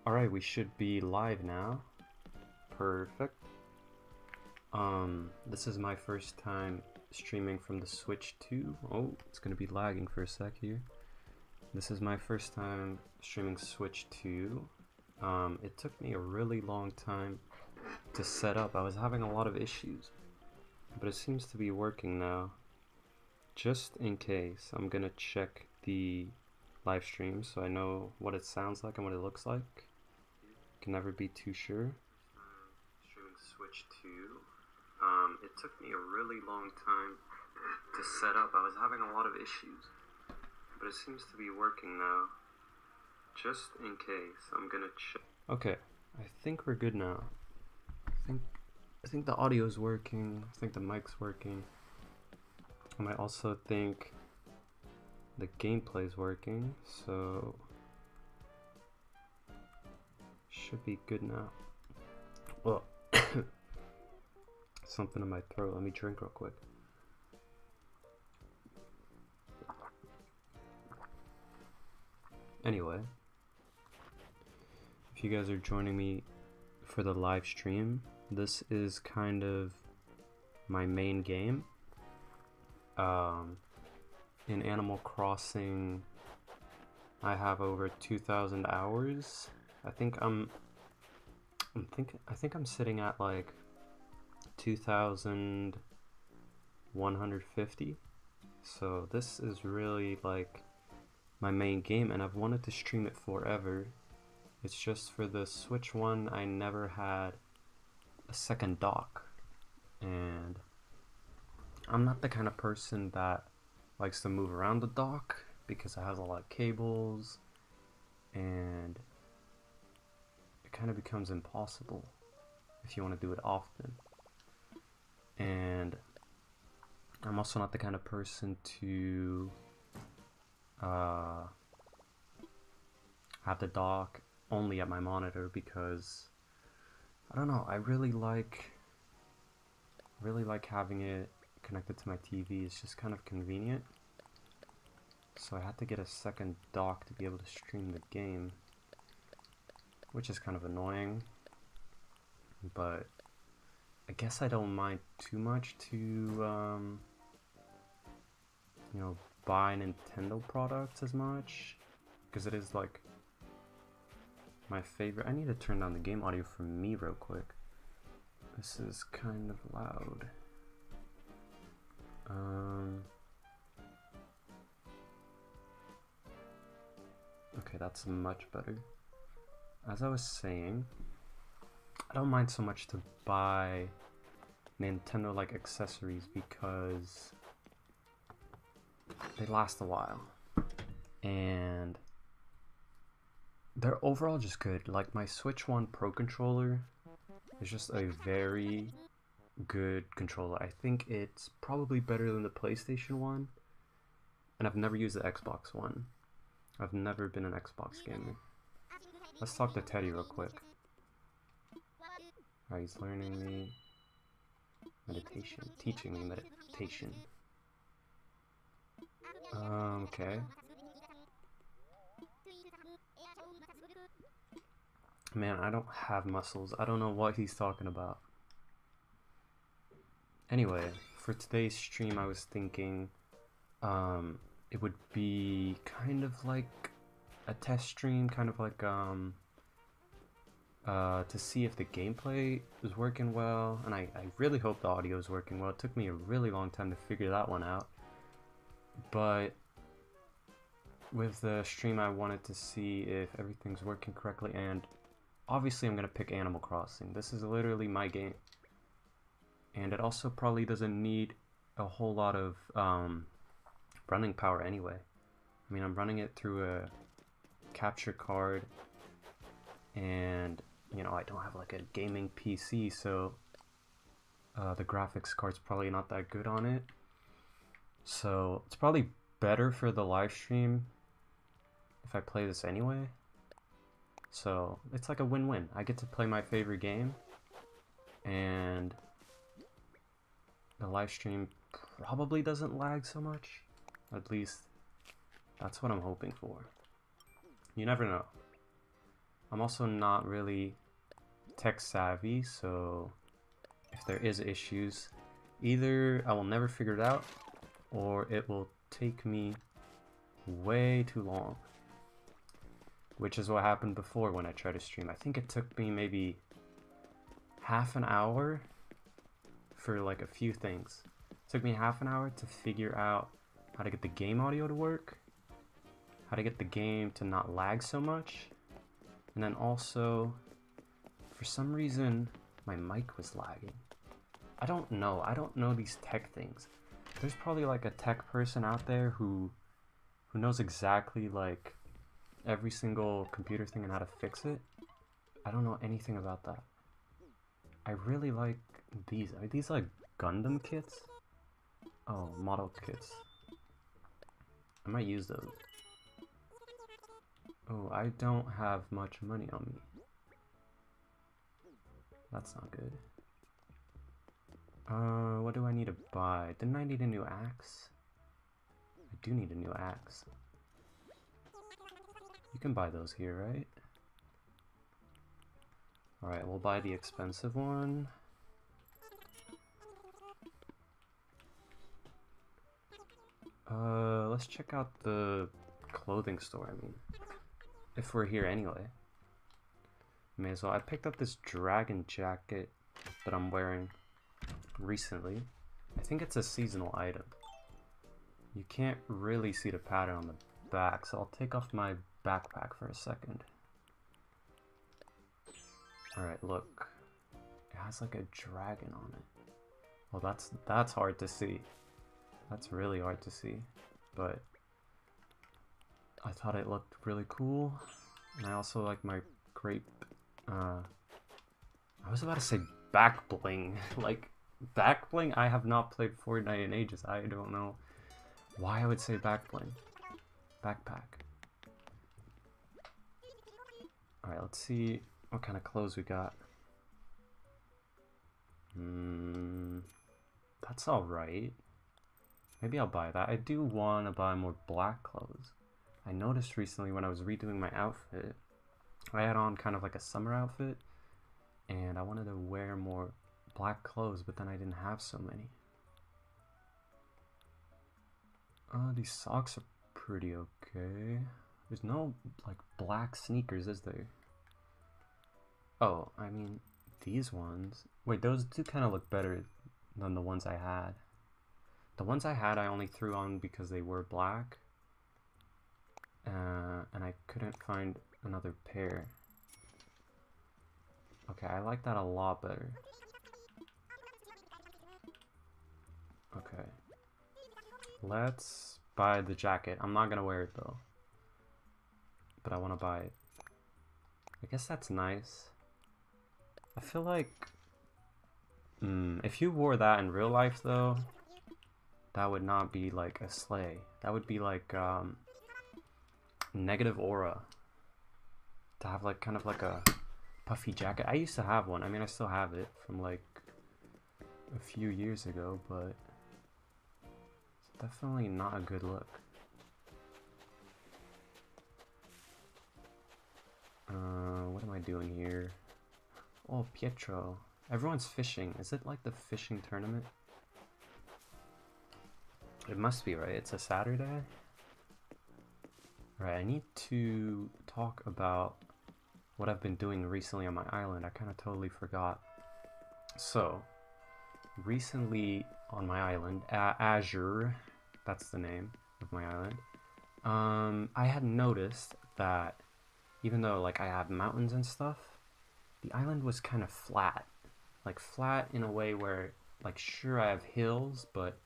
Alright, we should be live now. Perfect. This is my first time streaming from the Switch 2. Oh, it's gonna be lagging for a sec here. This is my first time streaming Switch 2. It took me a really long time to set up. I was having a lot of issues, but it seems to be working now. Just in case, I'm gonna check the live stream so I know what it sounds like and what it looks like. Can never be too sure. Streaming Switch 2. It took me a really long time to set up. I was having a lot of issues, but it seems to be working now. Just in case, I'm gonna check. Okay, I think we're good now. I think the audio is working. I think the mic's working. And I also think the gameplay is working, so should be good now. Well, something in my throat. Let me drink real quick. Anyway, if you guys are joining me for the live stream, this is kind of my main game. In Animal Crossing, I have over 2,000 hours. I think I'm sitting at like 2,150. So this is really like my main game, and I've wanted to stream it forever. It's just for the Switch one, I never had a second dock, and I'm not the kind of person that likes to move around the dock because it has a lot of cables, and it kind of becomes impossible if you want to do it often. And I'm also not the kind of person to have the dock only at my monitor, because I don't know, I really like having it connected to my TV. It's just kind of convenient. So I had to get a second dock to be able to stream the game, which is kind of annoying, but I guess I don't mind too much to you know, buy Nintendo products as much, because it is like my favorite. I need to turn down the game audio for me real quick. This is kind of loud. Okay, that's much better. As I was saying, I don't mind so much to buy Nintendo like accessories because they last a while and they're overall just good. Like my Switch 1 Pro controller is just a very good controller. I think it's probably better than the PlayStation 1, and I've never used the Xbox One. I've never been an Xbox gamer. Let's talk to Teddy real quick. Alright, he's learning me meditation, teaching me meditation. Okay. Man, I don't have muscles. I don't know what he's talking about. Anyway, for today's stream, I was thinking it would be kind of like a test stream, kind of like to see if the gameplay is working well, and I really hope the audio is working well. It took me a really long time to figure that one out, but with the stream I wanted to see if everything's working correctly, and obviously I'm gonna pick Animal Crossing. This is literally my game, and it also probably doesn't need a whole lot of running power anyway. I mean, I'm running it through a capture card, and you know, I don't have like a gaming PC, so the graphics card's probably not that good on it. So it's probably better for the live stream if I play this anyway. So it's like a win-win. I get to play my favorite game, and the live stream probably doesn't lag so much. At least that's what I'm hoping for. You never know. I'm also not really tech savvy, so if there is issues, either I will never figure it out, or it will take me way too long. Which is what happened before when I tried to stream. I think it took me maybe half an hour for like a few things. It took me half an hour to figure out how to get the game audio to work, how to get the game to not lag so much, and then also, for some reason, my mic was lagging. I don't know these tech things. There's probably like a tech person out there who knows exactly like every single computer thing and how to fix it. I don't know anything about that. I really like these. Are these like Gundam kits? Oh, model kits. I might use those. Oh, I don't have much money on me. That's not good. What do I need to buy? Didn't I need a new axe? I do need a new axe. You can buy those here, right? Alright, we'll buy the expensive one. Let's check out the clothing store, I mean. If we're here anyway. May as well. I picked up this dragon jacket that I'm wearing recently. I think it's a seasonal item. You can't really see the pattern on the back, so I'll take off my backpack for a second. Alright, look. It has like a dragon on it. Well, that's hard to see. That's really hard to see. But I thought it looked really cool. And I also like my grape. I was about to say back bling. Like, back bling? I have not played Fortnite in ages. I don't know why I would say back bling. Backpack. Alright, let's see what kind of clothes we got. That's alright. Maybe I'll buy that. I do want to buy more black clothes. I noticed recently when I was redoing my outfit, I had on kind of like a summer outfit, and I wanted to wear more black clothes, but then I didn't have so many. These socks are pretty okay. There's no, like, black sneakers, is there? Oh, I mean, these ones. Wait, those do kind of look better than the ones I had. The ones I had I only threw on because they were black. And I couldn't find another pair. Okay, I like that a lot better. Okay. Let's buy the jacket. I'm not gonna wear it though. But I want to buy it. I guess that's nice. I feel like... if you wore that in real life though, that would not be like a sleigh. That would be like negative aura. To have like kind of like a puffy jacket. I used to have one. I mean, I still have it from like a few years ago, but it's definitely not a good look. What am I doing here? Oh, Pietro. Everyone's fishing. Is it like the fishing tournament? It must be, right? It's a Saturday? Right, I need to talk about what I've been doing recently on my island. I kind of totally forgot. So, recently on my island, Azure, that's the name of my island, I had noticed that even though like I have mountains and stuff, the island was kind of flat. Like flat in a way where, like, sure I have hills, but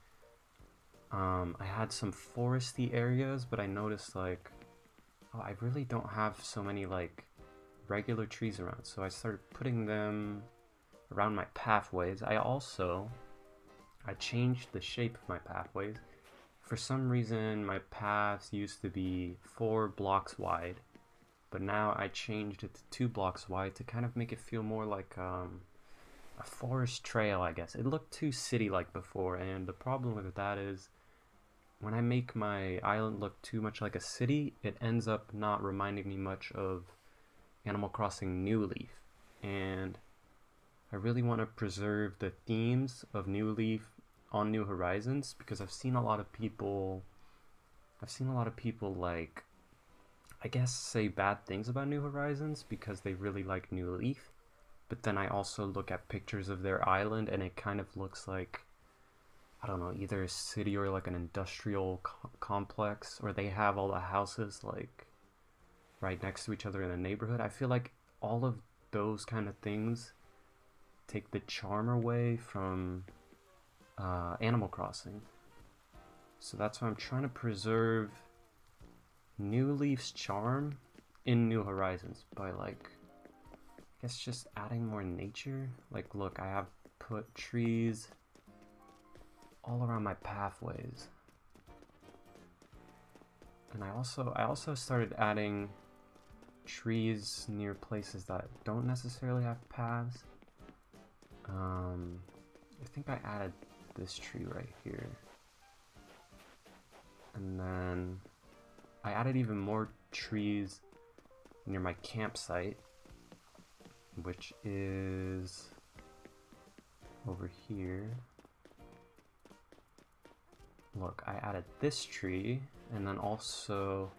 I had some foresty areas, but I noticed like, oh, I really don't have so many like regular trees around, so I started putting them around my pathways. I changed the shape of my pathways. For some reason my paths used to be 4 blocks wide, but now I changed it to 2 blocks wide to kind of make it feel more like a forest trail, I guess. It looked too city-like before, and the problem with that is when I make my island look too much like a city, it ends up not reminding me much of Animal Crossing New Leaf, and I really want to preserve the themes of New Leaf on New Horizons, because I've seen a lot of people like, I guess, say bad things about New Horizons because they really like New Leaf, but then I also look at pictures of their island and it kind of looks like, I don't know, either a city or like an industrial complex, or they have all the houses like right next to each other in a neighborhood. I feel like all of those kind of things take the charm away from Animal Crossing. So that's why I'm trying to preserve New Leaf's charm in New Horizons by, like, I guess just adding more nature. Like, look, I have put trees all around my pathways. And I also started adding trees near places that don't necessarily have paths. I think I added this tree right here. And then I added even more trees near my campsite, which is over here. Look, I added this tree, and then also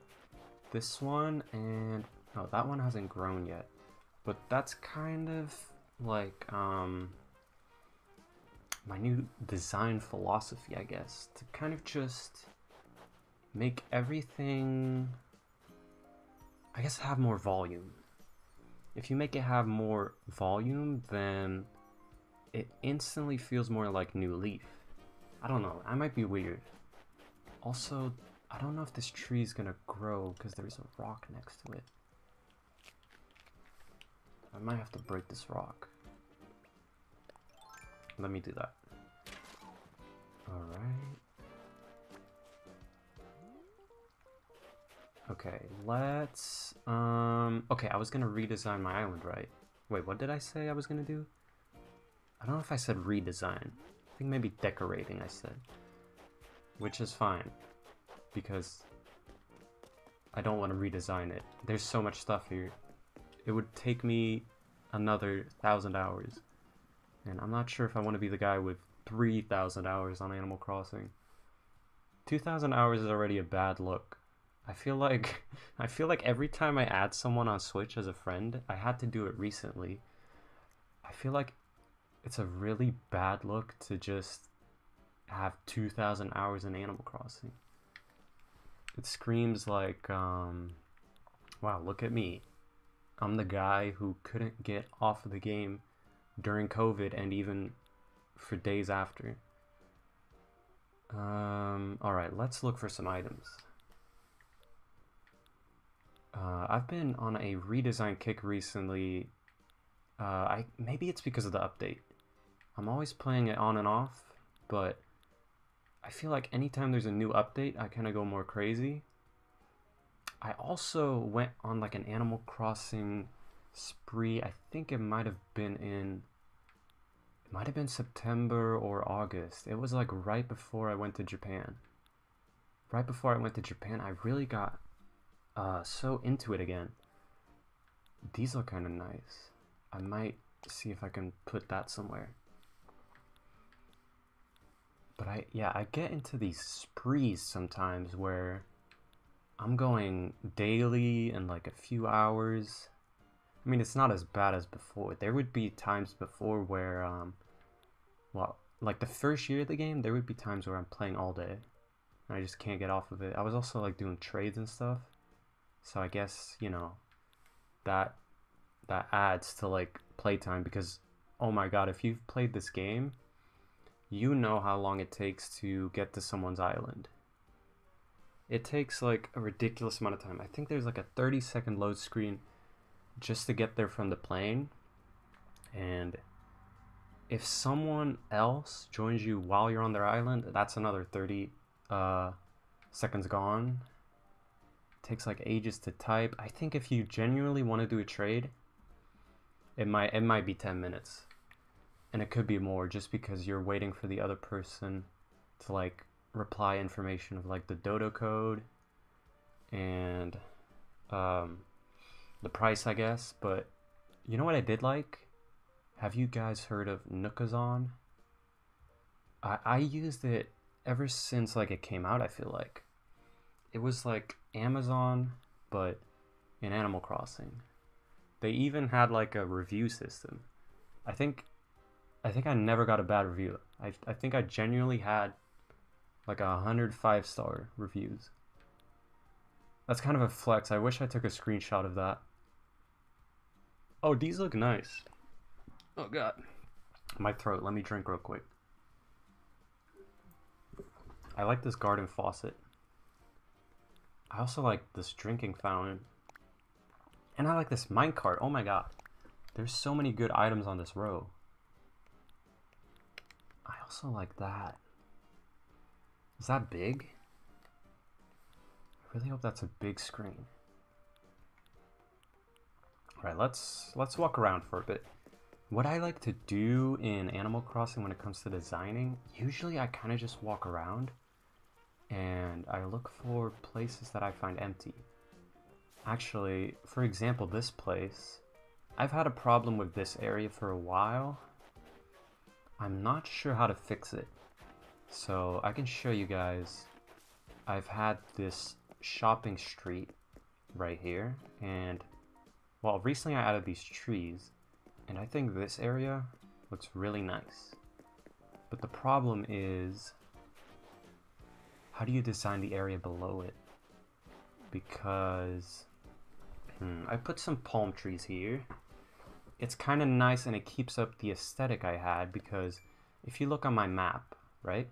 this one, and oh, that one hasn't grown yet. But that's kind of like my new design philosophy, I guess, to kind of just make everything, I guess, have more volume. If you make it have more volume, then it instantly feels more like New Leaf. I don't know, I might be weird. Also, I don't know if this tree is gonna grow because there's a rock next to it. I might have to break this rock. Let me do that. Alright. Okay, let's... Okay, I was gonna redesign my island, right? Wait, what did I say I was gonna do? I don't know if I said redesign. I think maybe decorating I said. Which is fine, because I don't want to redesign it. There's so much stuff here. It would take me another 1,000 hours. And I'm not sure if I want to be the guy with 3,000 hours on Animal Crossing. 2,000 hours is already a bad look. I feel like every time I add someone on Switch as a friend, I had to do it recently. I feel like it's a really bad look to just have 2,000 hours in Animal Crossing. It screams like, wow, look at me. I'm the guy who couldn't get off of the game during COVID and even for days after. Alright, let's look for some items. I've been on a redesign kick recently. Maybe it's because of the update. I'm always playing it on and off, but I feel like anytime there's a new update, I kind of go more crazy. I also went on like an Animal Crossing spree. I think it might have been September or August. It was like right before I went to Japan. Right before I went to Japan, I really got so into it again. These look kind of nice. I might see if I can put that somewhere. But I get into these sprees sometimes where I'm going daily and like a few hours. I mean, it's not as bad as before. There would be times before where, well, like the first year of the game, there would be times where I'm playing all day and I just can't get off of it. I was also like doing trades and stuff. So I guess, you know, that adds to like playtime, because oh my god, if you've played this game, you know how long it takes to get to someone's island. It takes like a ridiculous amount of time. I think there's like a 30-second load screen just to get there from the plane. And if someone else joins you while you're on their island, that's another 30 seconds gone. It takes like ages to type. I think if you genuinely want to do a trade, it might be 10 minutes. And it could be more, just because you're waiting for the other person to like reply information of like the dodo code and the price, I guess. But you know what I did like? Have you guys heard of Nookazon? I used it ever since like it came out, I feel like. It was like Amazon, but in Animal Crossing. They even had like a review system. I think I never got a bad review. I think I genuinely had like 105-star reviews. That's kind of a flex. I wish I took a screenshot of that. Oh, these look nice. Oh god. My throat. Let me drink real quick. I like this garden faucet. I also like this drinking fountain. And I like this minecart. Oh my god. There's so many good items on this row. I also like that. Is that big? I really hope that's a big screen. Alright, let's walk around for a bit. What I like to do in Animal Crossing when it comes to designing, usually I kind of just walk around and I look for places that I find empty. Actually, for example, this place, I've had a problem with this area for a while. I'm not sure how to fix it. So I can show you guys. I've had this shopping street right here, and well, recently I added these trees, and I think this area looks really nice. But the problem is, how do you design the area below it? Because I put some palm trees here. It's kind of nice and it keeps up the aesthetic I had, because if you look on my map, right?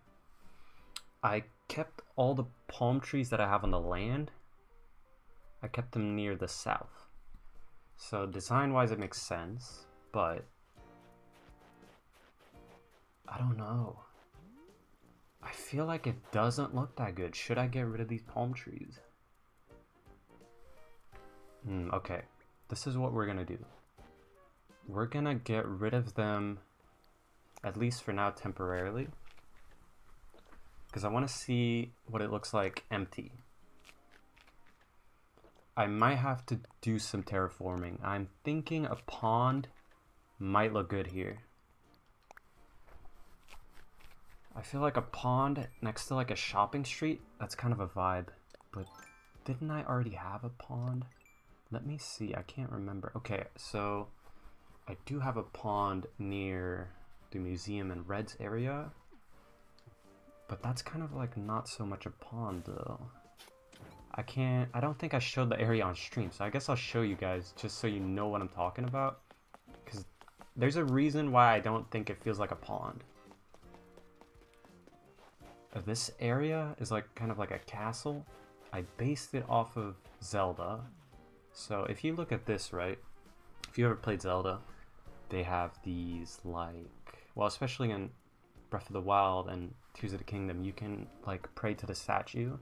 I kept all the palm trees that I have on the land. I kept them near the south. So design-wise it makes sense, but I don't know. I feel like it doesn't look that good. Should I get rid of these palm trees? Okay, this is what we're gonna do. We're gonna get rid of them, at least for now, temporarily, because I want to see what it looks like empty. I might have to do some terraforming. I'm thinking a pond might look good here. I feel like a pond next to like a shopping street, that's kind of a vibe. But didn't I already have a pond? Let me see, I can't remember. Okay, so I do have a pond near the museum in Red's area, but that's kind of like not so much a pond though. I don't think I showed the area on stream, so I guess I'll show you guys just so you know what I'm talking about, because there's a reason why I don't think it feels like a pond. This area is like kind of like a castle. I based it off of Zelda. So if you look at this, right, if you ever played Zelda, they have these like, well, especially in Breath of the Wild and Tears of the Kingdom, you can like pray to the statue.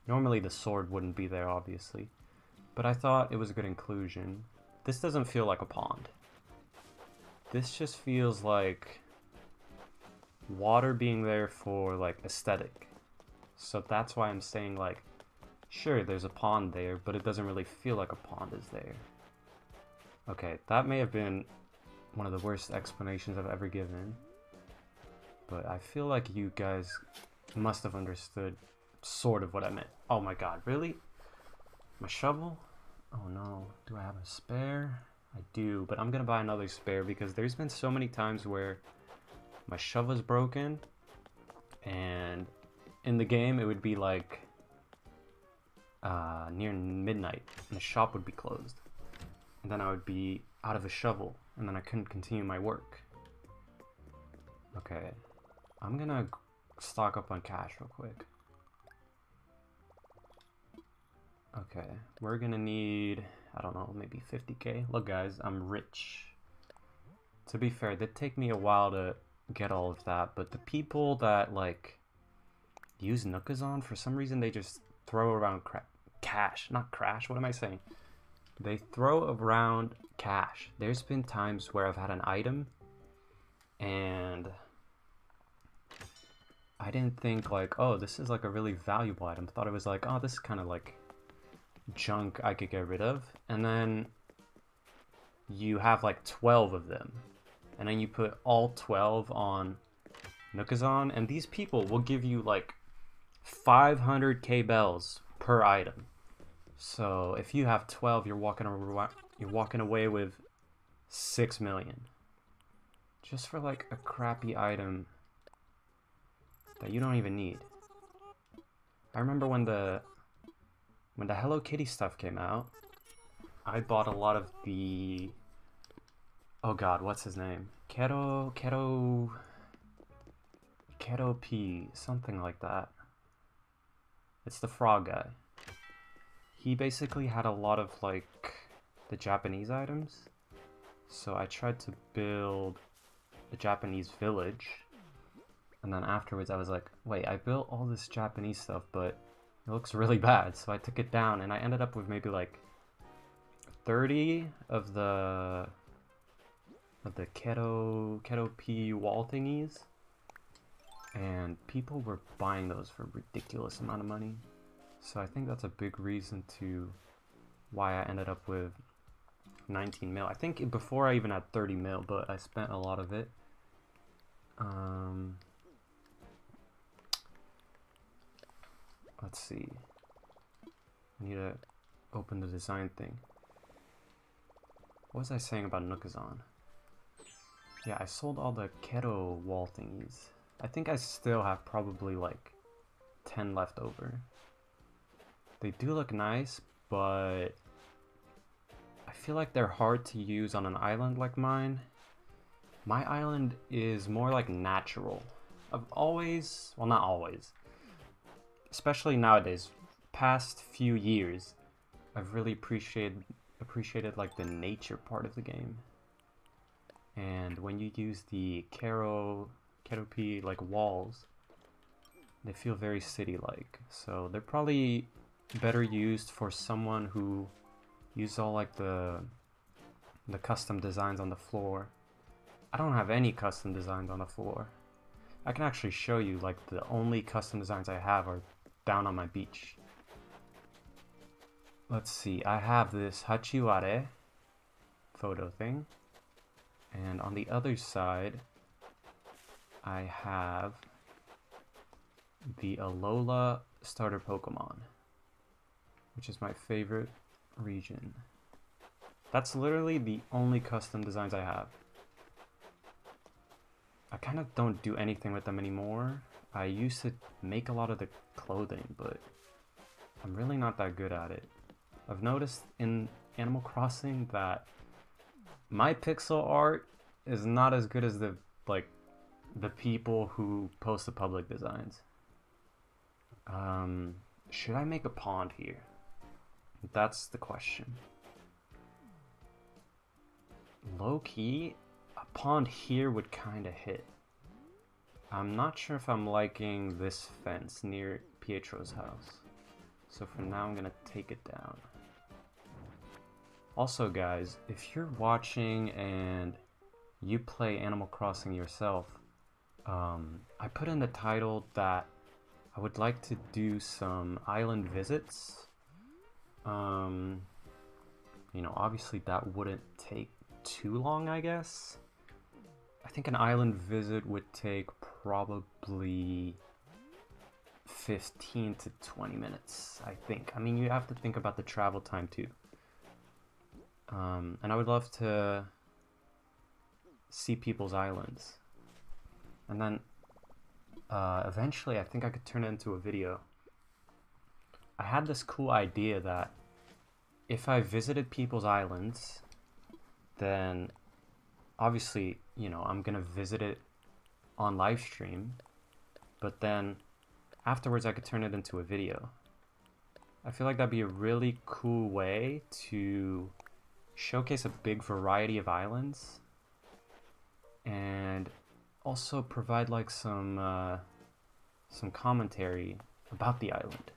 Normally the sword wouldn't be there, obviously, but I thought it was a good inclusion. This doesn't feel like a pond. This just feels like water being there for like aesthetic. So that's why I'm saying, like, sure, there's a pond there, but it doesn't really feel like a pond is there. Okay, that may have been one of the worst explanations I've ever given, but I feel like you guys must have understood sort of what I meant. Oh my god, really? My shovel? Oh no, do I have a spare? I do, but I'm gonna buy another spare because there's been so many times where my shovel's broken, and in the game it would be like near midnight and the shop would be closed, and then I would be out of a shovel and then I couldn't continue my work. Okay, I'm gonna stock up on cash real quick. Okay, we're gonna need, I don't know, maybe 50k. Look guys, I'm rich. To be fair, it did take me a while to get all of that, but the people that like use Nookazon, for some reason they just throw around cash, not crash, what am I saying? They throw around cash. There's been times where I've had an item and I didn't think like, oh, this is like a really valuable item. I thought it was like, oh, this is kind of like junk I could get rid of, and then you have like 12 of them. And then you put all 12 on Nookazon, and these people will give you like 500k bells per item. So if you have 12, you're walking away with 6 million. Just for like a crappy item that you don't even need. I remember when the Hello Kitty stuff came out, I bought a lot of the, oh god, what's his name? Keto P, something like that. It's the frog guy. He basically had a lot of like the Japanese items. So I tried to build the Japanese village. And then afterwards I was like, wait, I built all this Japanese stuff, but it looks really bad. So I took it down and I ended up with maybe like 30 of the Keto P wall thingies. And people were buying those for a ridiculous amount of money. So I think that's a big reason to why I ended up with 19 mil. I think before I even had 30 mil, but I spent a lot of it. Let's see. I need to open the design thing. What was I saying about Nookazon? Yeah, I sold all the Keto wall thingies. I think I still have probably like 10 left over. They do look nice, but I feel like they're hard to use on an island like mine. My island is more like natural. I've always, well not always, especially nowadays, past few years, I've really appreciated like the nature part of the game. And when you use the Keto P like walls, they feel very city-like. So they're probably better used for someone who uses all like the custom designs on the floor. I don't have any custom designs on the floor. I can actually show you, like, the only custom designs I have are down on my beach. Let's see, I have this Hachiware photo thing, and on the other side I have the Alola starter Pokemon, which is my favorite region. That's literally the only custom designs I have. I kind of don't do anything with them anymore. I used to make a lot of the clothing, but I'm really not that good at it. I've noticed in Animal Crossing that my pixel art is not as good as the people who post the public designs. Should I make a pond here? That's the question. Low key, a pond here would kind of hit. I'm not sure if I'm liking this fence near Pietro's house. So for now, I'm gonna take it down. Also, guys, if you're watching and you play Animal Crossing yourself, I put in the title that I would like to do some island visits. You know, obviously that wouldn't take too long, I guess. I think an island visit would take probably 15 to 20 minutes, I think. I mean, you have to think about the travel time too. And I would love to see people's islands. And then eventually I think I could turn it into a video. I had this cool idea that if I visited people's islands, then obviously, you know, I'm gonna visit it on live stream, but then afterwards I could turn it into a video. I feel like that'd be a really cool way to showcase a big variety of islands and also provide like some commentary about the island.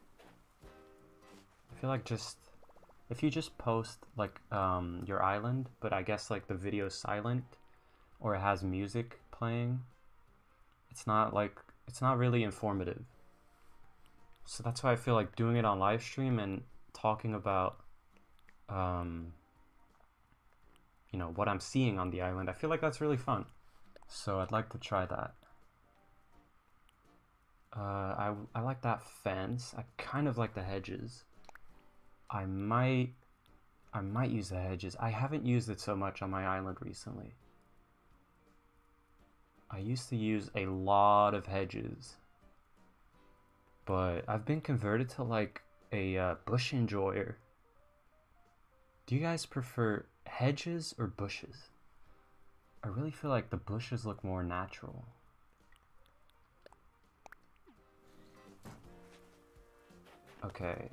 I feel like just if you just post like your island, but I guess like the video's silent or it has music playing, it's not really informative. So that's why I feel like doing it on live stream and talking about you know, what I'm seeing on the island. I feel like that's really fun. So I'd like to try that. I like that fence. I kind of like the hedges. I might use the hedges. I haven't used it so much on my island recently. I used to use a lot of hedges, but I've been converted to like a bush enjoyer. Do you guys prefer hedges or bushes? I really feel like the bushes look more natural. Okay.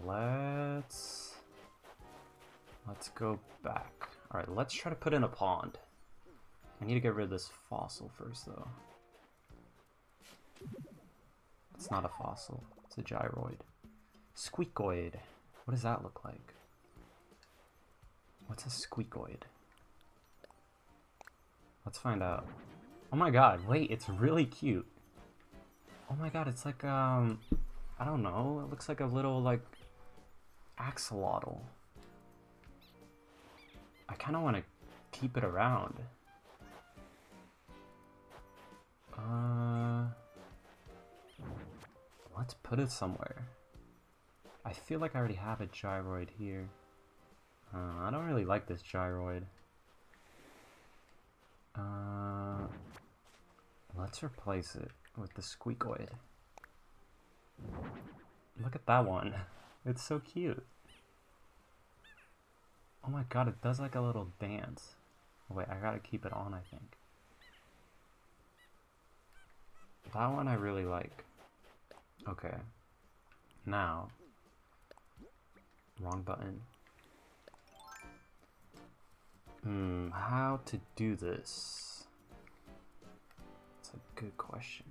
Let's go back. Alright, let's try to put in a pond. I need to get rid of this fossil first, though. It's not a fossil. It's a gyroid. Squeakoid. What does that look like? What's a squeakoid? Let's find out. Oh my god, wait, it's really cute. Oh my god, it's like, I don't know. It looks like a little, like, axolotl. I kind of want to keep it around. Let's put it somewhere. I feel like I already have a gyroid here. I don't really like this gyroid. Let's replace it with the squeakoid. Look at that one. It's so cute. Oh my god, it does like a little dance. Oh, wait, I gotta keep it on, I think. That one I really like. Okay. Now. Wrong button. How to do this? It's a good question.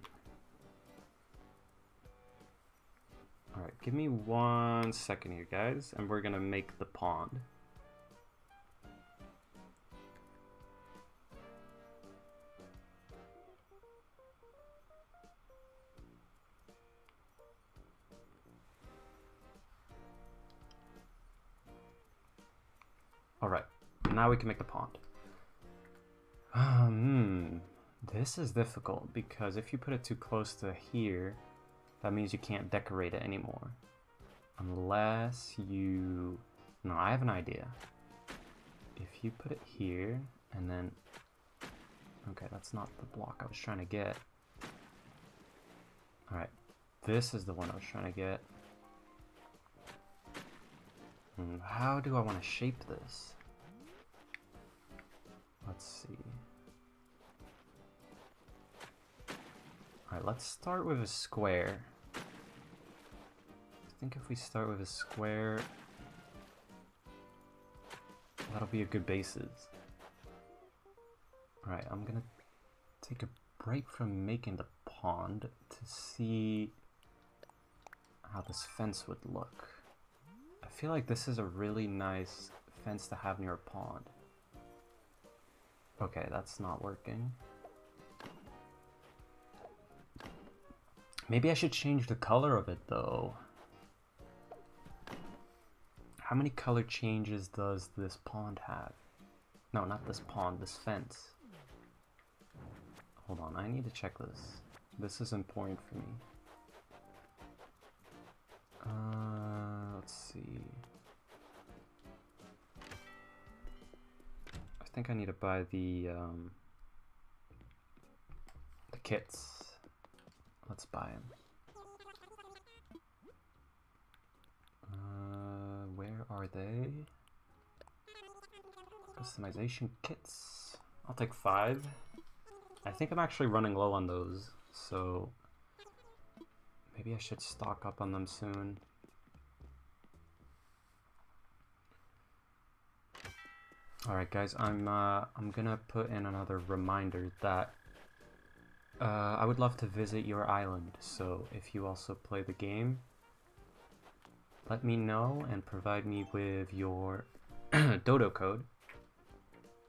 Alright, give me 1 second here, guys, and we're gonna make the pond. Alright, now we can make the pond. This is difficult because if you put it too close to here, that means you can't decorate it anymore. Unless you... No, I have an idea. If you put it here, and then... Okay, that's not the block I was trying to get. Alright, this is the one I was trying to get. How do I want to shape this? Let's see. Alright, let's start with a square. I think if we start with a square, that'll be a good basis. Alright, I'm gonna take a break from making the pond to see how this fence would look. I feel like this is a really nice fence to have near a pond. Okay, that's not working. Maybe I should change the color of it though. How many color changes does this pond have? No, not this pond, this fence. Hold on, I need to check this. This is important for me. Let's see. I think I need to buy the kits. Let's buy them. Where are they? Customization kits. I'll take 5. I think I'm actually running low on those, so maybe I should stock up on them soon. Alright guys, I'm gonna put in another reminder that I would love to visit your island, so if you also play the game, let me know and provide me with your dodo code,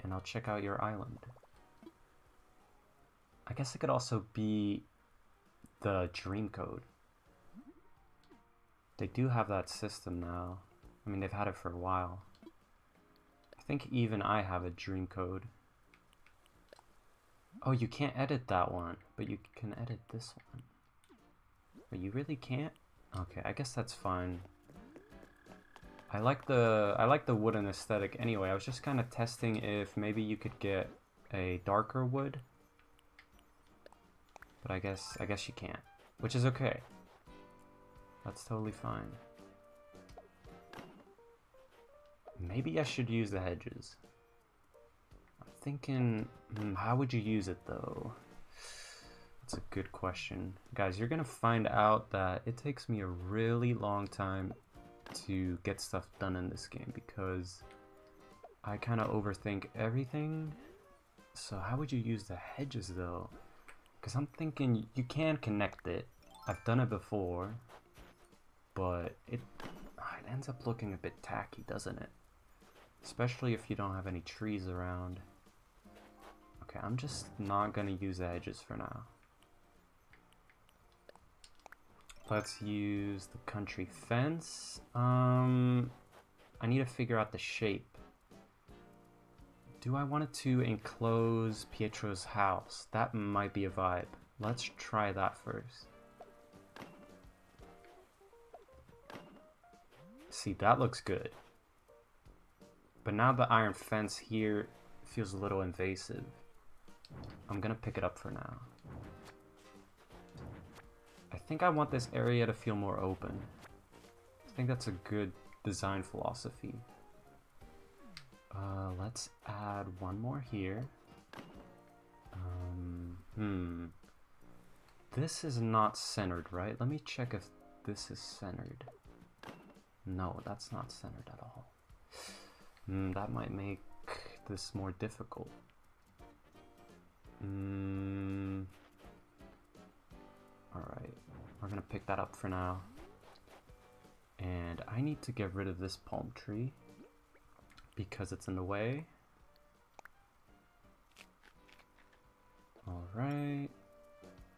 and I'll check out your island. I guess it could also be the dream code. They do have that system now. I mean, they've had it for a while. I I think even I have a dream code. Oh, you can't edit that one, but you can edit this one. But you really can't? Okay, I guess that's fine. I like the wooden aesthetic anyway. I was just kind of testing if maybe you could get a darker wood. But I guess you can't, which is okay. That's totally fine. Maybe I should use the hedges. I'm thinking, how would you use it though? That's a good question. Guys, you're gonna find out that it takes me a really long time to get stuff done in this game because I kind of overthink everything. So how would you use the hedges though? Because I'm thinking you can connect it. I've done it before, but it ends up looking a bit tacky, doesn't it? Especially if you don't have any trees around. Okay, I'm just not gonna use the hedges for now. Let's use the country fence. I need to figure out the shape. Do I want it to enclose Pietro's house? That might be a vibe. Let's try that first. See, that looks good. But now the iron fence here feels a little invasive. I'm gonna pick it up for now. I think I want this area to feel more open. I think that's a good design philosophy. Let's add one more here. This is not centered, right? Let me check if this is centered. No, that's not centered at all. That might make this more difficult. Alright, we're gonna pick that up for now. And I need to get rid of this palm tree because it's in the way. Alright,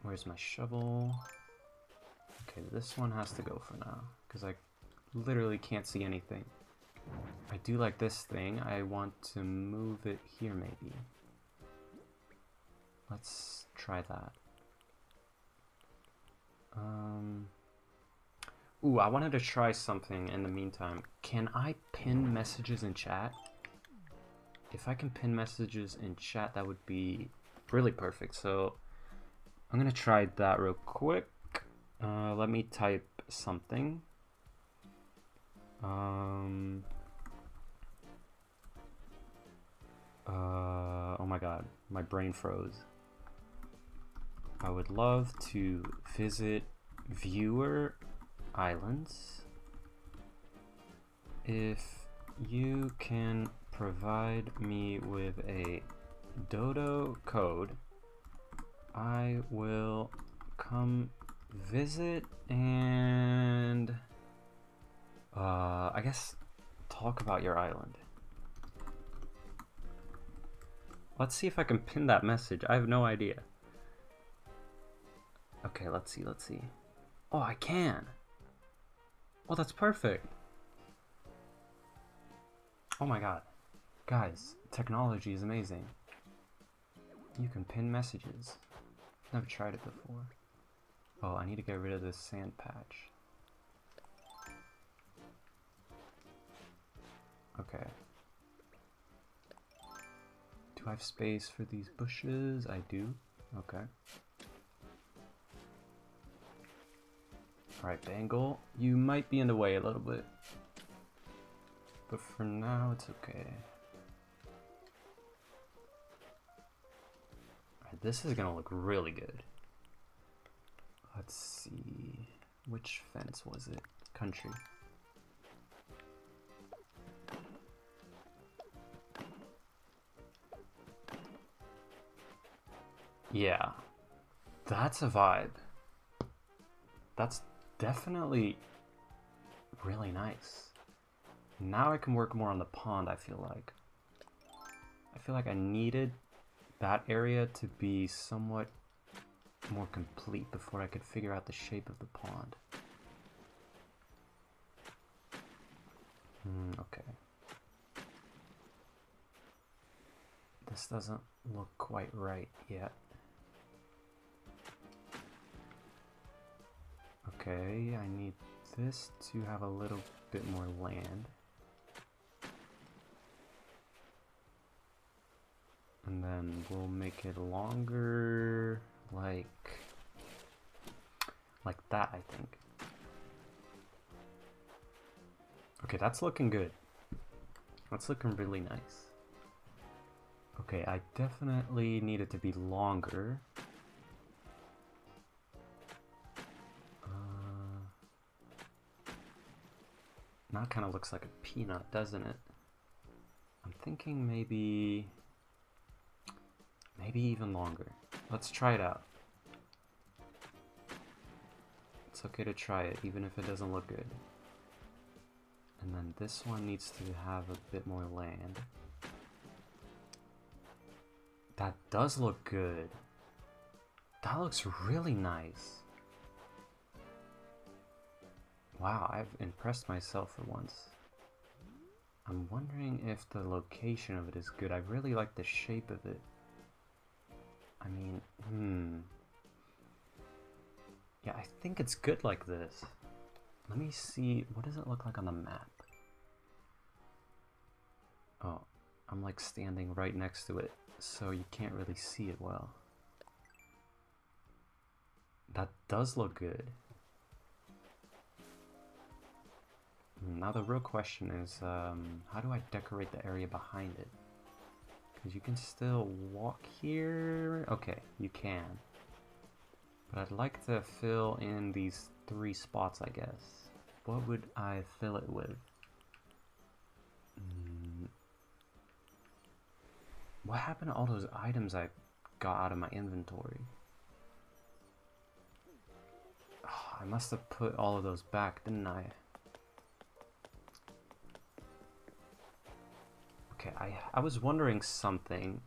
where's my shovel? Okay, this one has to go for now because I literally can't see anything. I do like this thing. I want to move it here maybe. Let's try that. Ooh, I wanted to try something in the meantime. Can I pin messages in chat? If I can pin messages in chat, that would be really perfect. So I'm gonna try that real quick. Let me type something. Oh my god, my brain froze. I would love to visit viewer islands. If you can provide me with a dodo code, I will come visit and I guess talk about your island. Let's see if I can pin that message. I have no idea. Okay, let's see. Oh, I can. Oh, that's perfect. Oh my god. Guys, technology is amazing. You can pin messages. Never tried it before. Oh, I need to get rid of this sand patch. Okay. Do I have space for these bushes? I do. Okay. Alright, Bangle, you might be in the way a little bit. But for now, it's okay. Alright, this is gonna look really good. Let's see. Which fence was it? Country. Yeah. That's a vibe. That's definitely really nice. Now I can work more on the pond, I feel like. I feel like I needed that area to be somewhat more complete before I could figure out the shape of the pond. Okay. This doesn't look quite right yet. Okay, I need this to have a little bit more land. And then we'll make it longer, like that, I think. Okay, that's looking good. That's looking really nice. Okay, I definitely need it to be longer. Now it kind of looks like a peanut, doesn't it? I'm thinking maybe even longer. Let's try it out. It's okay to try it, even if it doesn't look good. And then this one needs to have a bit more land. That does look good. That looks really nice. Wow, I've impressed myself for once. I'm wondering if the location of it is good. I really like the shape of it. I mean, yeah, I think it's good like this. Let me see, what does it look like on the map? Oh, I'm like standing right next to it, so you can't really see it well. That does look good. Now the real question is, how do I decorate the area behind it? Because you can still walk here. Okay, you can. But I'd like to fill in these 3 spots, I guess. What would I fill it with? What happened to all those items I got out of my inventory? Oh, I must have put all of those back, didn't I? Okay, I was wondering something.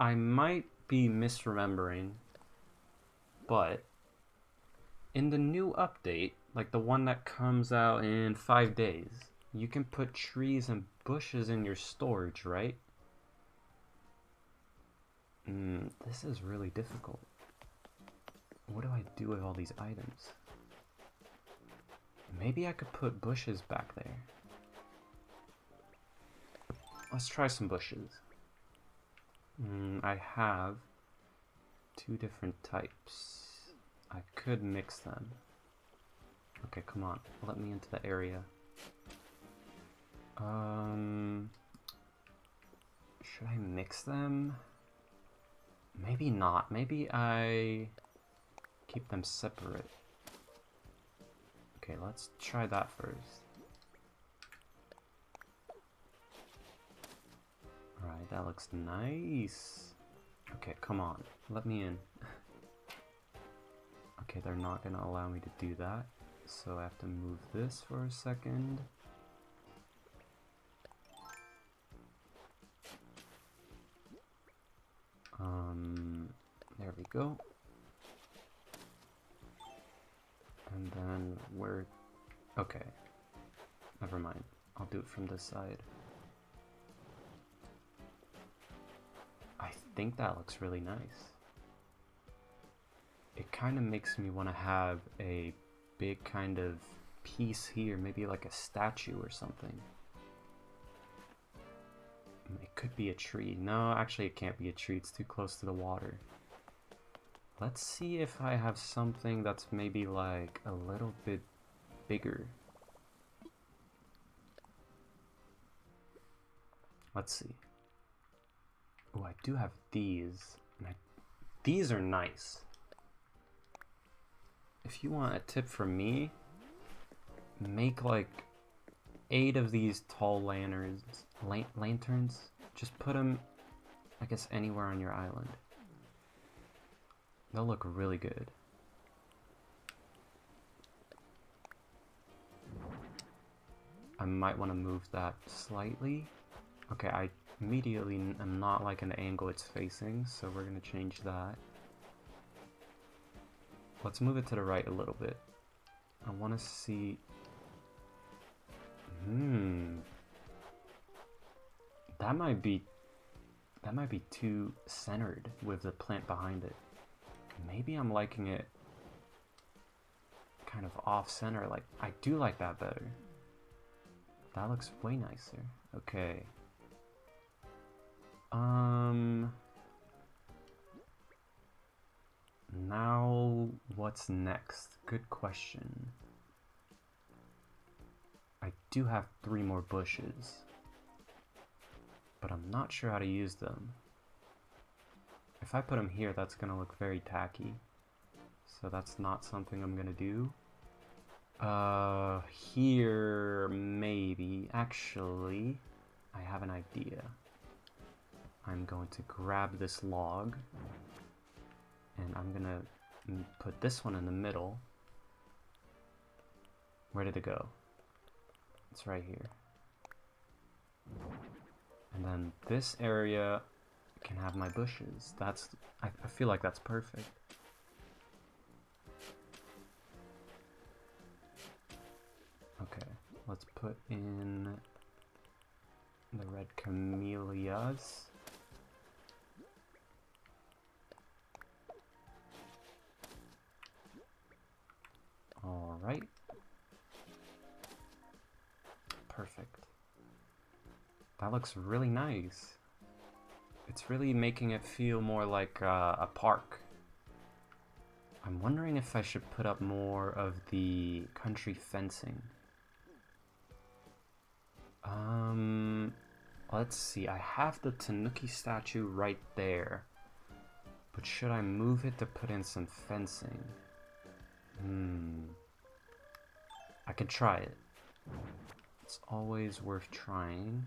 I might be misremembering, but in the new update, like the one that comes out in 5 days, you can put trees and bushes in your storage, right? This is really difficult. What do I do with all these items? Maybe I could put bushes back there. Let's try some bushes. I have 2 different types. I could mix them. Okay, come on. Let me into the area. Should I mix them? Maybe not. Maybe I keep them separate. Okay, let's try that first. Alright, that looks nice. Okay, come on. Let me in. Okay, they're not gonna allow me to do that. So I have to move this for a second. There we go. And then we're... Okay. Never mind. I'll do it from this side. I think that looks really nice. It kind of makes me want to have a big kind of piece here, maybe like a statue or something. It could be a tree. No, actually it can't be a tree, it's too close to the water. Let's see if I have something that's maybe like a little bit bigger. Let's see. Oh, I do have these. And these are nice. If you want a tip from me, make like 8 of these tall lanterns. Just put them, I guess, anywhere on your island. They'll look really good. I might want to move that slightly. Okay, I immediately am not liking the angle it's facing, so we're going to change that. Let's move it to the right a little bit. I want to see... That that might be too centered with the plant behind it. Maybe I'm liking it kind of off-center. Like, I do like that better. That looks way nicer. Okay. Now, what's next? Good question. I do have 3 more bushes, but I'm not sure how to use them. If I put them here, that's gonna look very tacky. So that's not something I'm gonna do. Here, maybe. Actually, I have an idea. I'm going to grab this log, and I'm gonna put this one in the middle. Where did it go? It's right here. And then this area can have my bushes. I feel like that's perfect. Okay, let's put in the red camellias. All right. Perfect. That looks really nice. It's really making it feel more like a park. I'm wondering if I should put up more of the country fencing. Let's see. I have the Tanuki statue right there. But should I move it to put in some fencing? I could try it. It's always worth trying.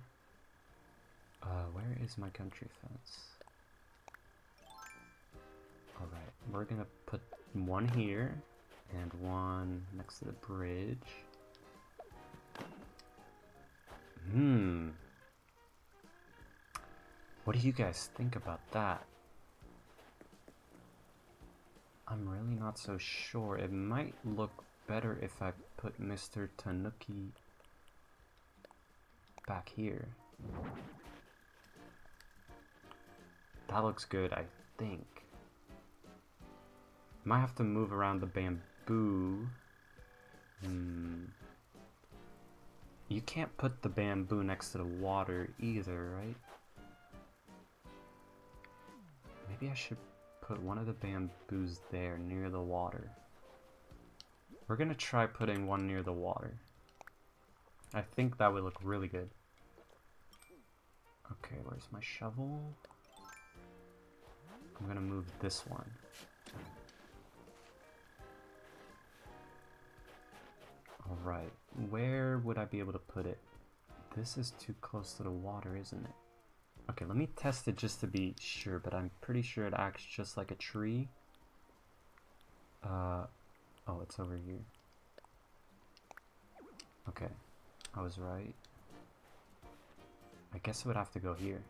Where is my country fence? Alright, we're gonna put one here and one next to the bridge. What do you guys think about that? I'm really not so sure. It might look better if I put Mr. Tanuki back here. That looks good, I think. Might have to move around the bamboo. You can't put the bamboo next to the water either, right? Maybe I should put one of the bamboos there near the water. We're gonna try putting one near the water. I think that would look really good. Okay, where's my shovel? I'm gonna move this one. Alright, where would I be able to put it? This is too close to the water, isn't it? Okay, let me test it just to be sure, but I'm pretty sure it acts just like a tree. Oh, it's over here. Okay, I was right. I guess it would have to go here.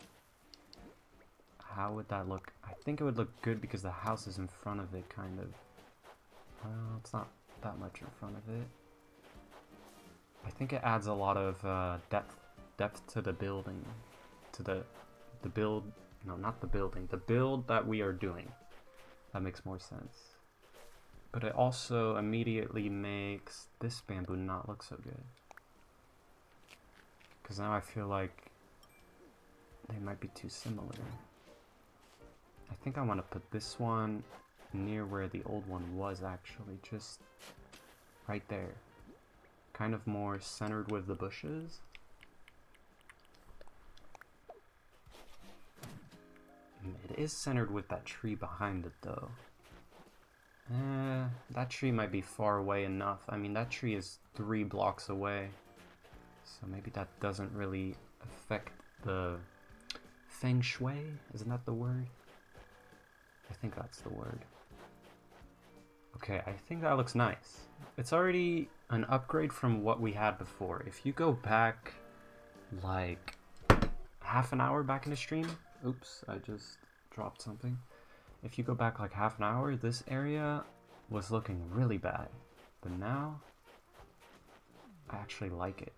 How would that look? I think it would look good because the house is in front of it, kind of. Well, it's not that much in front of it. I think it adds a lot of depth to the building, to the build. No, not the building. The build that we are doing. That makes more sense. But it also immediately makes this bamboo not look so good. Because now I feel like they might be too similar. I think I want to put this one near where the old one was, actually, just right there. Kind of more centered with the bushes. It is centered with that tree behind it, though. That tree might be far away enough. I mean, that tree is 3 blocks away. So maybe that doesn't really affect the feng shui? Isn't that the word? I think that's the word. Okay, I think that looks nice. It's already an upgrade from what we had before. If you go back like half an hour back in the stream, oops, I just dropped something. If you go back like half an hour, this area was looking really bad. But now, I actually like it.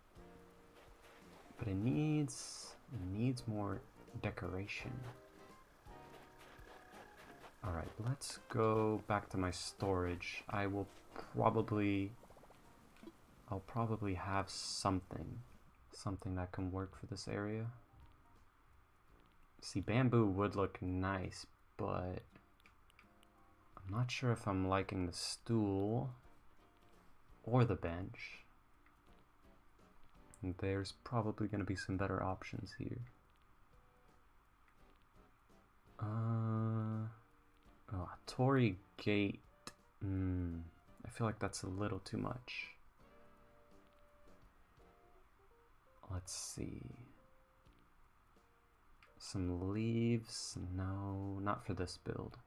But it needs more decoration. Alright, let's go back to my storage. I'll probably have something that can work for this area. See, bamboo would look nice, but I'm not sure if I'm liking the stool or the bench. And there's probably going to be some better options here. Oh, Torii Gate. I feel like that's a little too much. Let's see. Some leaves? No, not for this build.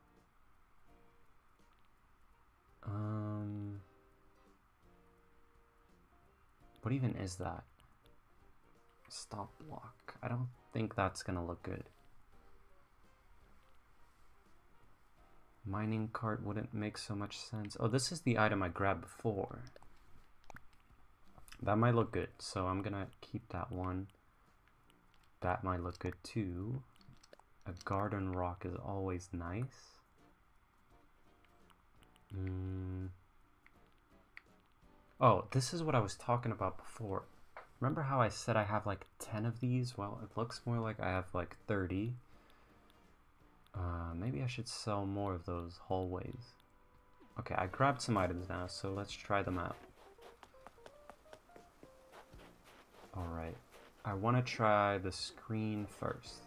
What even is that? Stop block. I don't think that's gonna look good. Mining cart wouldn't make so much sense. Oh, this is the item I grabbed before. That might look good, so I'm gonna keep that one. That might look good too. A garden rock is always nice. Oh, this is what I was talking about before. Remember how I said I have like 10 of these? Well, it looks more like I have like 30. Maybe I should sell more of those hallways. Okay, I grabbed some items now, so let's try them out. Alright, I want to try the screen first.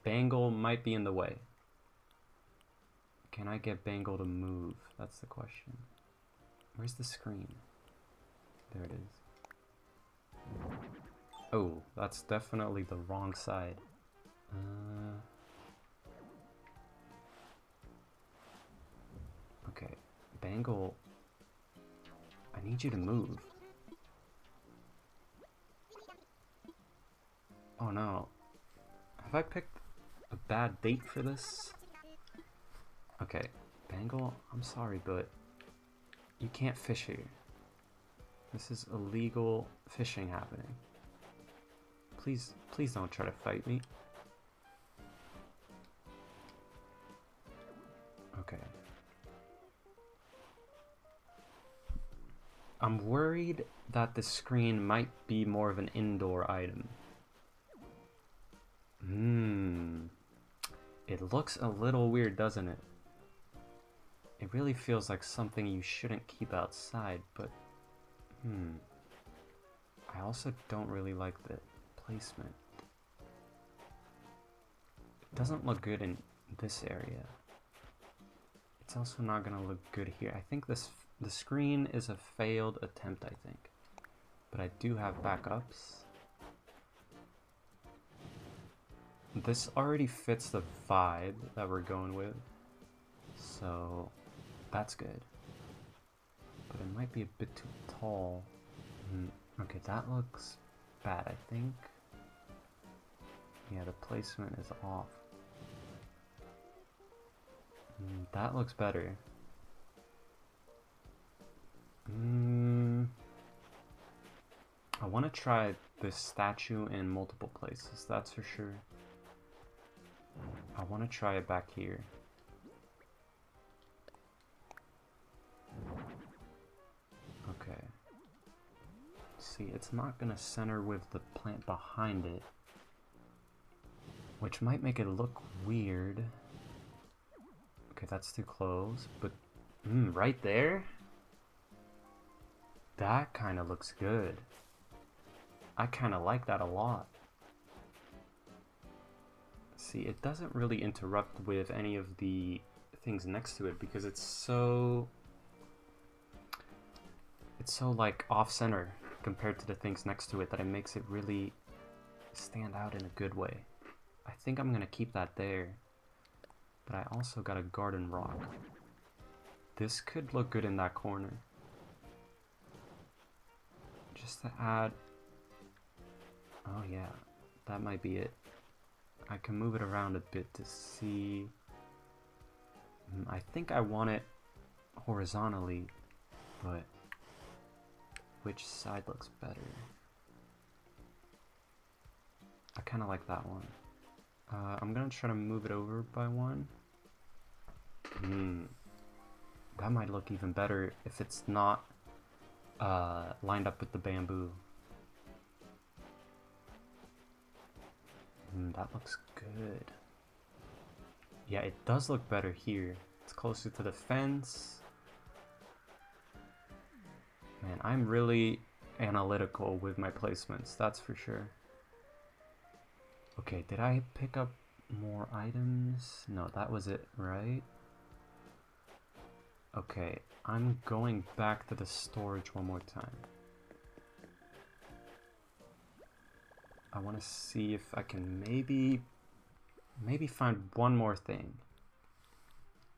Bangle might be in the way. Can I get Bangle to move? That's the question. Where's the screen? There it is. Oh, that's definitely the wrong side. Okay, Bangle, I need you to move. Oh no. Have I picked a bad date for this? Okay, Bangle, I'm sorry, but you can't fish here. This is illegal fishing happening. Please don't try to fight me. Okay. I'm worried that the screen might be more of an indoor item. It looks a little weird, doesn't it? It really feels like something you shouldn't keep outside, but I also don't really like the placement. It doesn't look good in this area. It's also not gonna look good here. I think the screen is a failed attempt, I think. But I do have backups. This already fits the vibe that we're going with, so that's good. But it might be a bit too tall. Okay, that looks bad, I think. Yeah, the placement is off. That looks better. I want to try this statue in multiple places, that's for sure. I want to try it back here. Okay. See, it's not gonna center with the plant behind it, which might make it look weird. Okay, that's too close, but right there? That kind of looks good. I kind of like that a lot. See, it doesn't really interrupt with any of the things next to it because it's so like off-center compared to the things next to it that it makes it really stand out in a good way. I think I'm gonna keep that there, but I also got a garden rock. This could look good in that corner. Just to add, oh yeah, that might be it. I can move it around a bit to see. I think I want it horizontally, but which side looks better? I kind of like that one. I'm gonna try to move it over by one. That might look even better if it's not lined up with the bamboo. That looks good. Yeah, it does look better here. It's closer to the fence. Man, I'm really analytical with my placements, that's for sure. Okay, did I pick up more items? No, that was it, right? Okay, I'm going back to the storage one more time. I want to see if I can maybe find one more thing.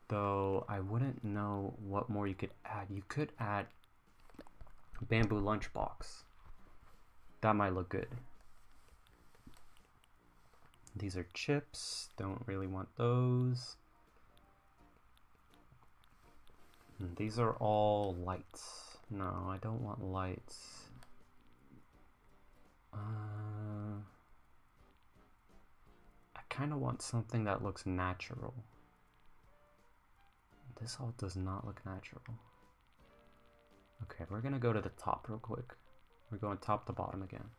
Though I wouldn't know what more you could add. You could add a bamboo lunchbox. That might look good. These are chips. Don't really want those. These are all lights. No, I don't want lights. I kind of want something that looks natural. This all does not look natural. Okay, we're gonna go to the top real quick. We're going top to bottom again.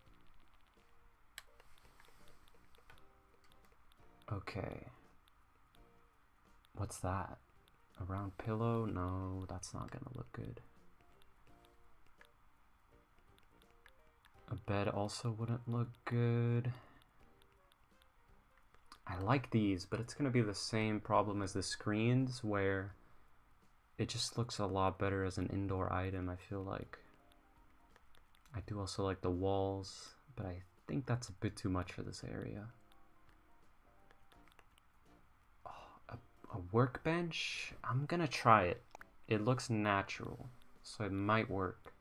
Okay. What's that? A round pillow? No, that's not gonna look good. A bed also wouldn't look good. I like these, but it's gonna be the same problem as the screens where it just looks a lot better as an indoor item, I feel like. I do also like the walls, but I think that's a bit too much for this area. Oh, a workbench? I'm gonna try it. It looks natural, so it might work.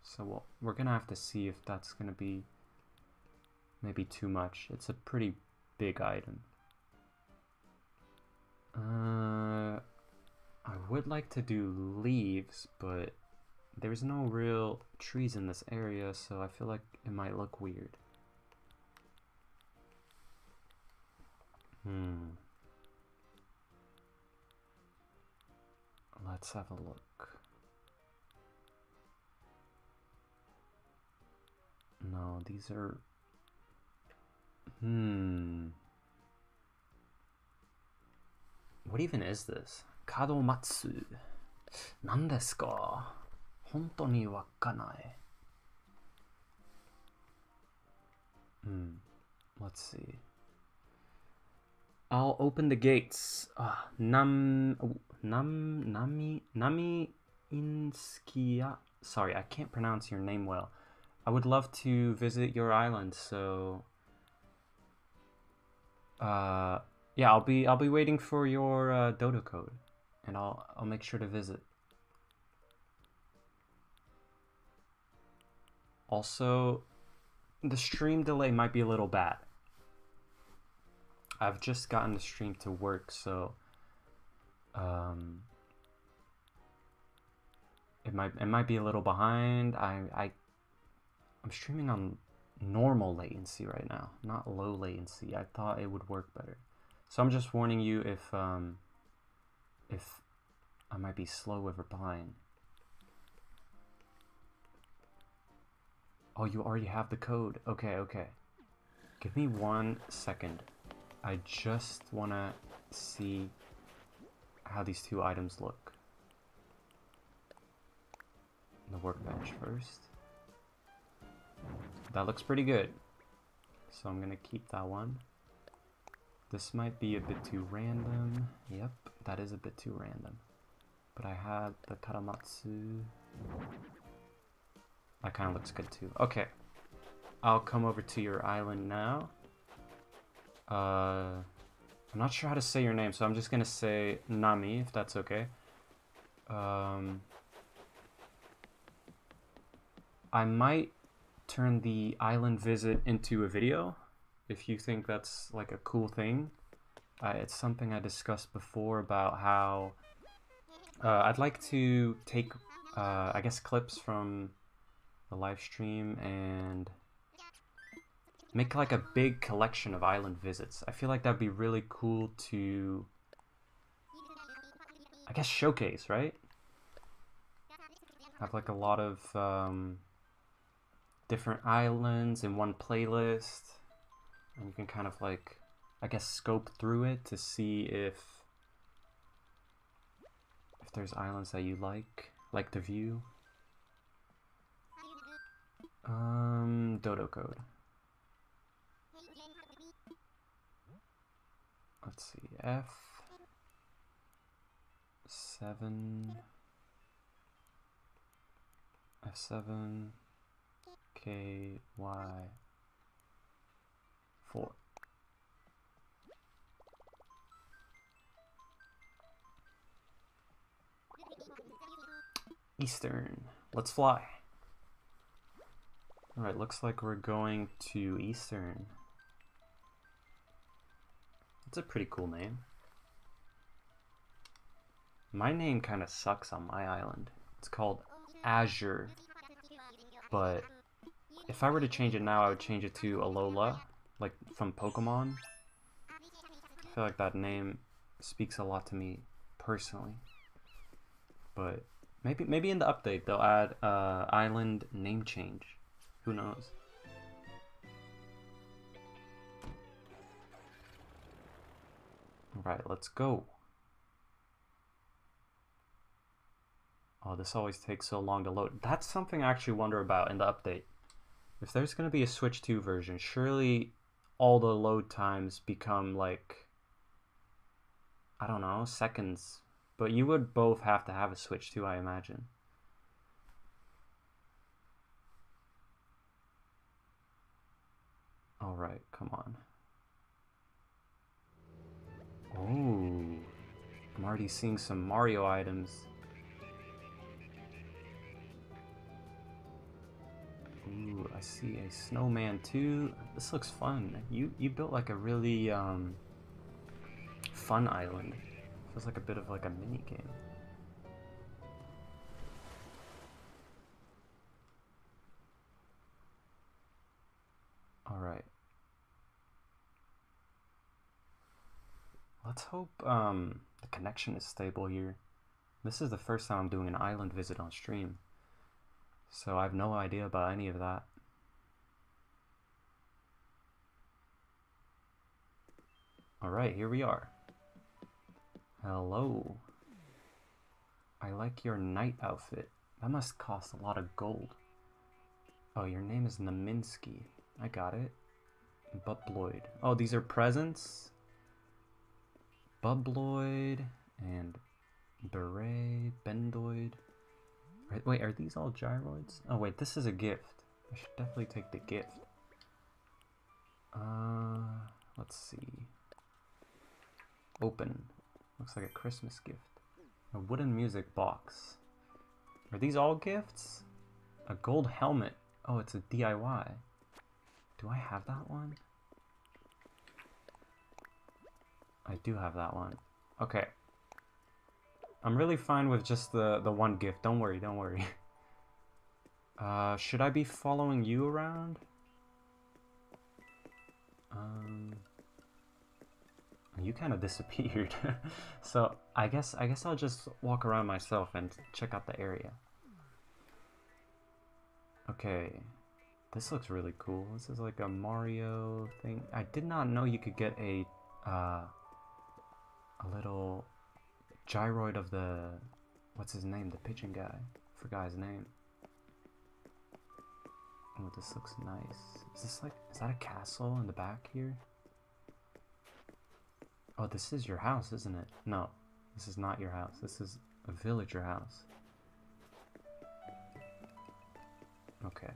So we're gonna have to see if that's gonna be maybe too much. It's a pretty big item. I would like to do leaves, but there's no real trees in this area, so I feel like it might look weird. Let's have a look. No, these are... What even is this? Kadomatsu. 何ですか? 本当にわかんない. Let's see. I'll open the gates. Nami Inskia. Sorry, I can't pronounce your name well. I would love to visit your island, so yeah, I'll be waiting for your dodo code, and I'll make sure to visit. Also, the stream delay might be a little bad. I've just gotten the stream to work, so it might be a little behind. I'm streaming on normal latency right now, not low latency. I thought it would work better, so I'm just warning you if I might be slow with replying. Oh, you already have the code. Okay. Give me 1 second. I just want to see how these two items look. The workbench first. That looks pretty good. So I'm going to keep that one. This might be a bit too random. Yep, that is a bit too random. But I had the Karamatsu. That kind of looks good too. Okay, I'll come over to your island now. I'm not sure how to say your name, so I'm just gonna say Nami, if that's okay. I might turn the island visit into a video, if you think that's like a cool thing. It's something I discussed before about how I'd like to take, I guess, clips from the live stream and make like a big collection of island visits. I feel like that'd be really cool to guess showcase, right? Have like a lot of different islands in one playlist, and you can kind of like, I guess, scope through it to see if there's islands that you like the view. Dodo code. Let's see, F7, KY4. Eastern. Let's fly. Alright, looks like we're going to Eastern. That's a pretty cool name. My name kind of sucks on my island. It's called Azure. But if I were to change it now, I would change it to Alola, like from Pokemon. I feel like that name speaks a lot to me personally. But maybe in the update they'll add island name change. Who knows? Alright, let's go. Oh, this always takes so long to load. That's something I actually wonder about in the update. If there's going to be a Switch 2 version, surely all the load times become like, I don't know, seconds. But you would both have to have a Switch 2, I imagine. Alright, come on. Oh, I'm already seeing some Mario items. Ooh, I see a snowman too. This looks fun. You built like a really fun island. Feels like a bit of like a mini game. All right. Let's hope the connection is stable here. This is the first time I'm doing an island visit on stream, so I have no idea about any of that. Alright, here we are. Hello. I like your knight outfit. That must cost a lot of gold. Oh, your name is Naminsky. I got it. Bubloid. Oh, these are presents? Bubloid and Beret, Bendoid. Wait, are these all gyroids? Oh wait, this is a gift. I should definitely take the gift. Let's see. Open. Looks like a Christmas gift. A wooden music box. Are these all gifts? A gold helmet. Oh, it's a DIY. Do I have that one? I do have that one. Okay. I'm really fine with just the one gift. Don't worry, don't worry. Should I be following you around? You kind of disappeared. So I guess I'll just walk around myself and check out the area. Okay. This looks really cool. This is like a Mario thing. I did not know you could get a little gyroid of the, what's his name, the pigeon guy. Forgot his name. Oh, this looks nice. Is that a castle in the back here? Oh, this is your house, isn't it? No, this is not your house. This is a villager house. Okay.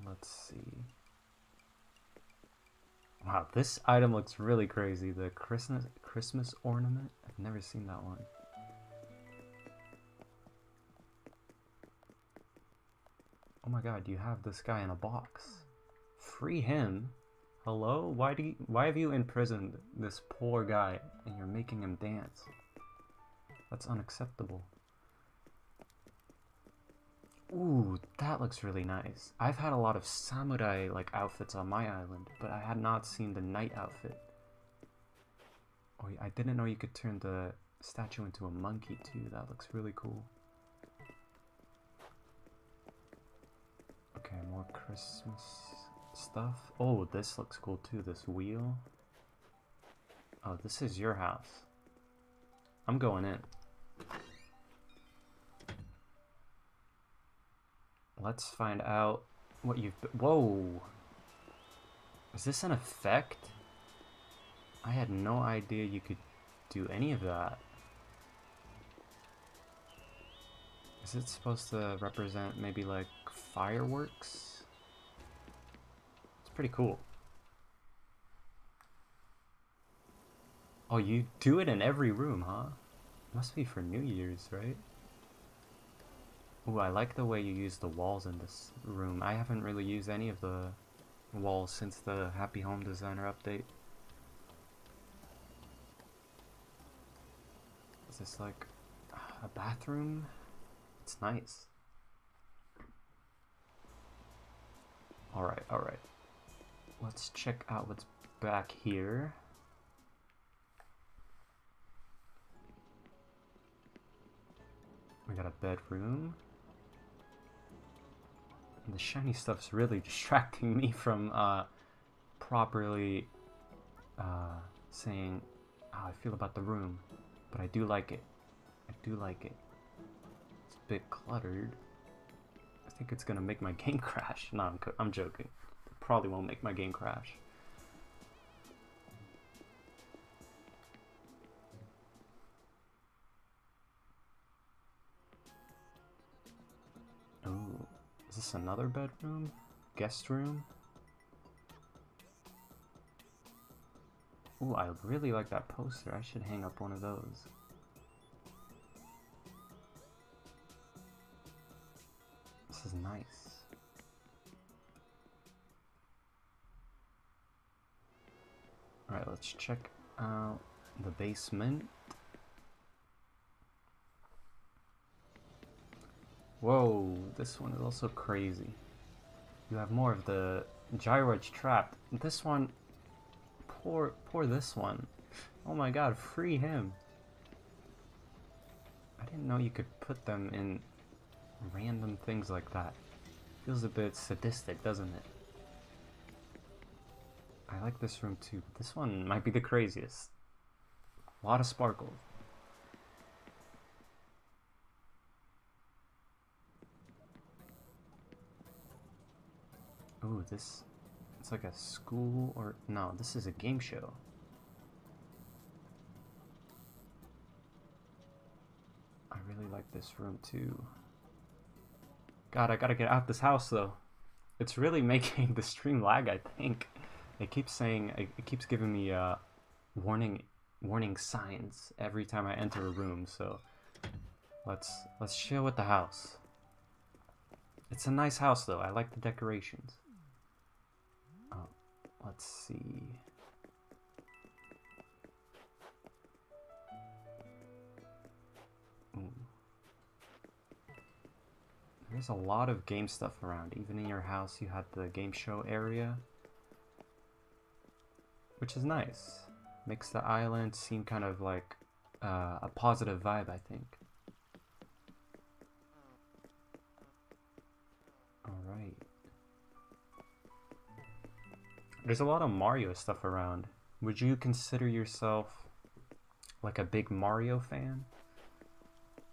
Let's see. Wow, this item looks really crazy. The Christmas ornament. I've never seen that one. Oh my god, you have this guy in a box. Free him? Hello? Why have you imprisoned this poor guy and you're making him dance? That's unacceptable. Ooh, that looks really nice. I've had a lot of samurai like outfits on my island, but I had not seen the knight outfit. Oh, I didn't know you could turn the statue into a monkey too. That looks really cool. Okay, more Christmas stuff. Oh, this looks cool too, this wheel. Oh, this is your house. I'm going in. Let's find out what you've... Whoa! Is this an effect? I had no idea you could do any of that. Is it supposed to represent maybe like fireworks? It's pretty cool. Oh, you do it in every room, huh? Must be for New Year's, right? Ooh, I like the way you use the walls in this room. I haven't really used any of the walls since the Happy Home Designer update. Is this like a bathroom? It's nice. Alright, alright. Let's check out what's back here. We got a bedroom. And the shiny stuff's really distracting me from properly saying how I feel about the room. But I do like it. I do like it. It's a bit cluttered. I think it's gonna make my game crash. No, I'm joking. It probably won't make my game crash. Ooh, is this another bedroom? Guest room? Ooh, I really like that poster. I should hang up one of those. This is nice. Alright, let's check out the basement. Whoa, this one is also crazy. You have more of the gyroids trapped. This one, poor this one. Oh my god, free him. I didn't know you could put them in random things like that. Feels a bit sadistic, doesn't it? I like this room too, but this one might be the craziest. A lot of sparkles. Ooh, this... It's like a school or... No, this is a game show. I really like this room too. God, I gotta get out this house though. It's really making the stream lag, I think. It keeps saying... It keeps giving me warning signs every time I enter a room, so... Let's chill with the house. It's a nice house though, I like the decorations. Let's see. Ooh. There's a lot of game stuff around. Even in your house you had the game show area, which is nice. Makes the island seem kind of like a positive vibe, I think. Alright. There's a lot of Mario stuff around. Would you consider yourself like a big Mario fan?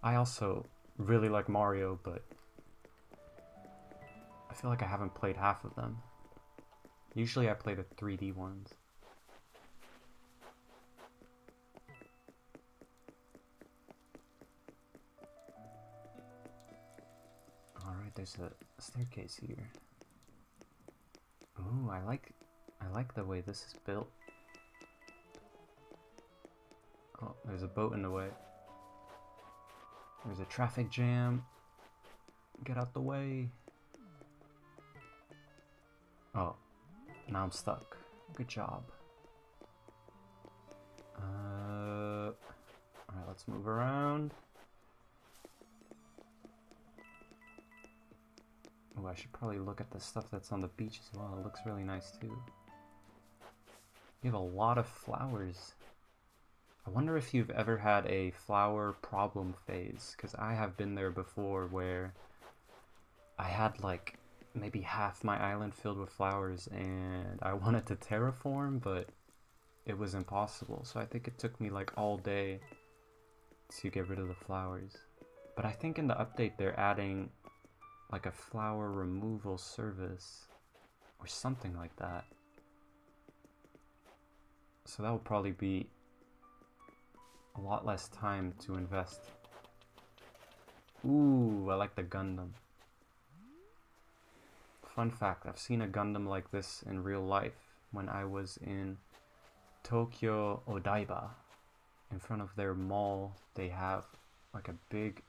I also really like Mario, but I feel like I haven't played half of them. Usually I play the 3D ones. Alright, there's a staircase here. Ooh, I like the way this is built. Oh, there's a boat in the way. There's a traffic jam. Get out the way. Oh, now I'm stuck. Good job. Alright, let's move around. Oh, I should probably look at the stuff that's on the beach as well. It looks really nice too. You have a lot of flowers. I wonder if you've ever had a flower problem phase, because I have been there before where I had like maybe half my island filled with flowers and I wanted to terraform, but it was impossible. So I think it took me like all day to get rid of the flowers. But I think in the update they're adding like a flower removal service or something like that. So that will probably be a lot less time to invest. Ooh, I like the Gundam. Fun fact, I've seen a Gundam like this in real life when I was in Tokyo Odaiba. In front of their mall, they have like a big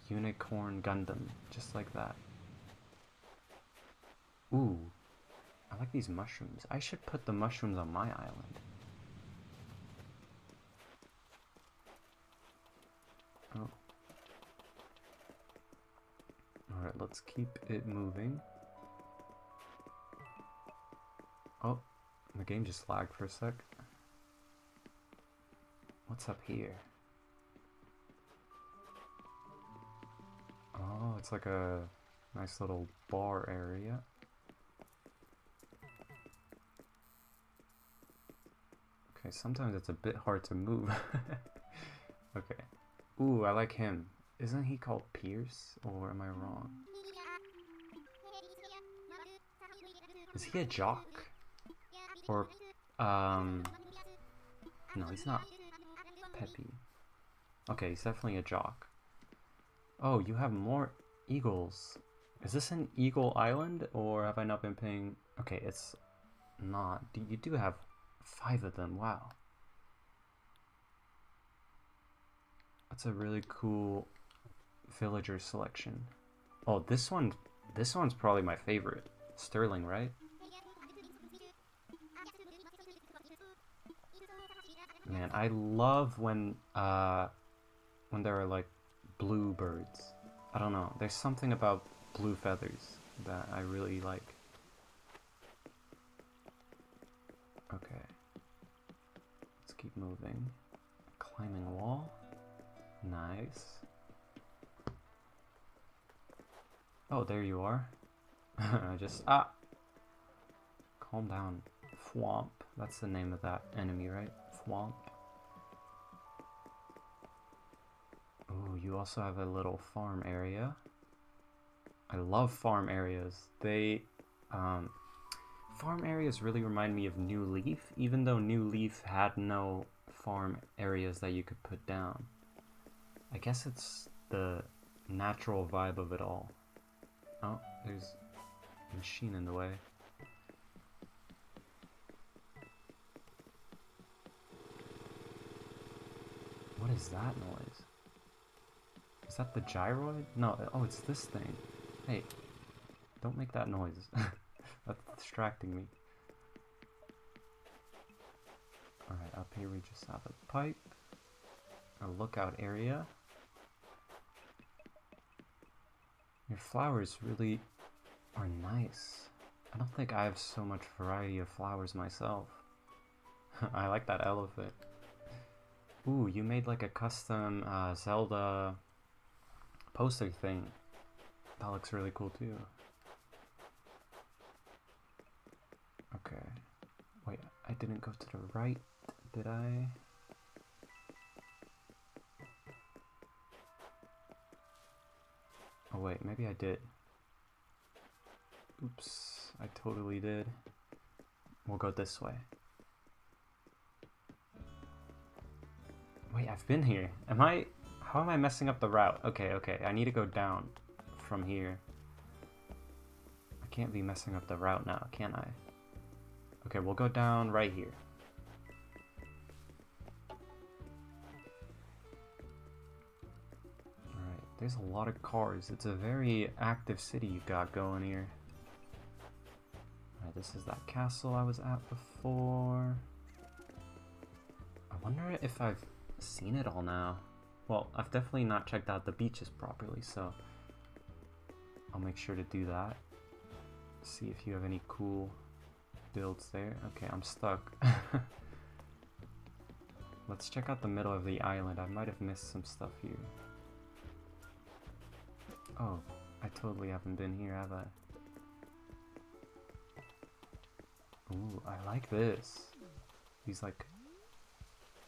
unicorn Gundam, just like that. Ooh, I like these mushrooms. I should put the mushrooms on my island. Oh. Alright, let's keep it moving. Oh, the game just lagged for a sec. What's up here? Oh, it's like a nice little bar area. Okay, sometimes it's a bit hard to move. Okay. Ooh, I like him. Isn't he called Pierce? Or am I wrong? Is he a jock? Or, no, he's not Peppy. Okay, he's definitely a jock. Oh, you have more eagles. Is this an eagle island, or have I not been paying? Okay, it's not. You do have 5 of them. Wow. That's a really cool villager selection. Oh, this one's probably my favorite. Sterling, right? Man, I love when there are like blue birds. I don't know. There's something about blue feathers that I really like. Okay. Let's keep moving. Climbing wall. Nice. Oh, there you are. Calm down. Thwomp. That's the name of that enemy, right? Thwomp. Ooh, you also have a little farm area. I love farm areas. Farm areas really remind me of New Leaf, even though New Leaf had no farm areas that you could put down. I guess it's the natural vibe of it all. Oh, there's a machine in the way. What is that noise? Is that the gyroid? No, oh, it's this thing. Hey, don't make that noise. That's distracting me. Alright, up here we just have a pipe. A lookout area. Your flowers really are nice. I don't think I have so much variety of flowers myself. I like that elephant. Ooh, you made like a custom Zelda poster thing. That looks really cool too. Okay. Wait, I didn't go to the right, did I? Oh wait, maybe I did. Oops, I totally did. We'll go this way. Wait, I've been here. How am I messing up the route? Okay, I need to go down from here. I can't be messing up the route now, can I? Okay, we'll go down right here. Alright, there's a lot of cars. It's a very active city you got going here. Alright, this is that castle I was at before. I wonder if I've seen it all now. Well, I've definitely not checked out the beaches properly, so I'll make sure to do that. See if you have any cool builds there. Okay, I'm stuck. Let's check out the middle of the island. I might have missed some stuff here. Oh, I totally haven't been here, have I? Ooh, I like this. These like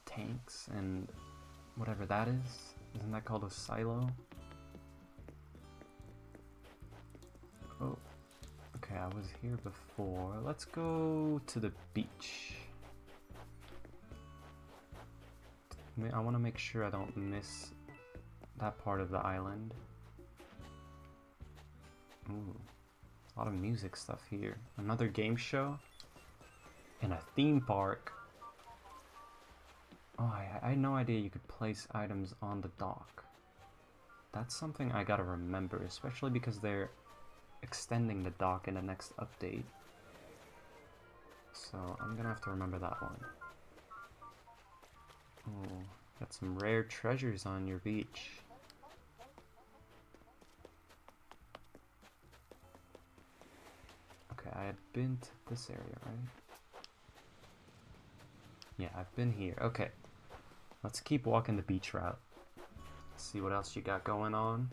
tanks and whatever that is. Isn't that called a silo? Oh, okay, I was here before. Let's go to the beach. I want to make sure I don't miss that part of the island. Ooh, a lot of music stuff here. Another game show in a theme park. Oh, I had no idea you could place items on the dock. That's something I gotta remember, especially because they're extending the dock in the next update. So I'm gonna have to remember that one. Oh, got some rare treasures on your beach. Okay, I had been to this area, right? Yeah, I've been here. Okay, let's keep walking the beach route. Let's see what else you got going on.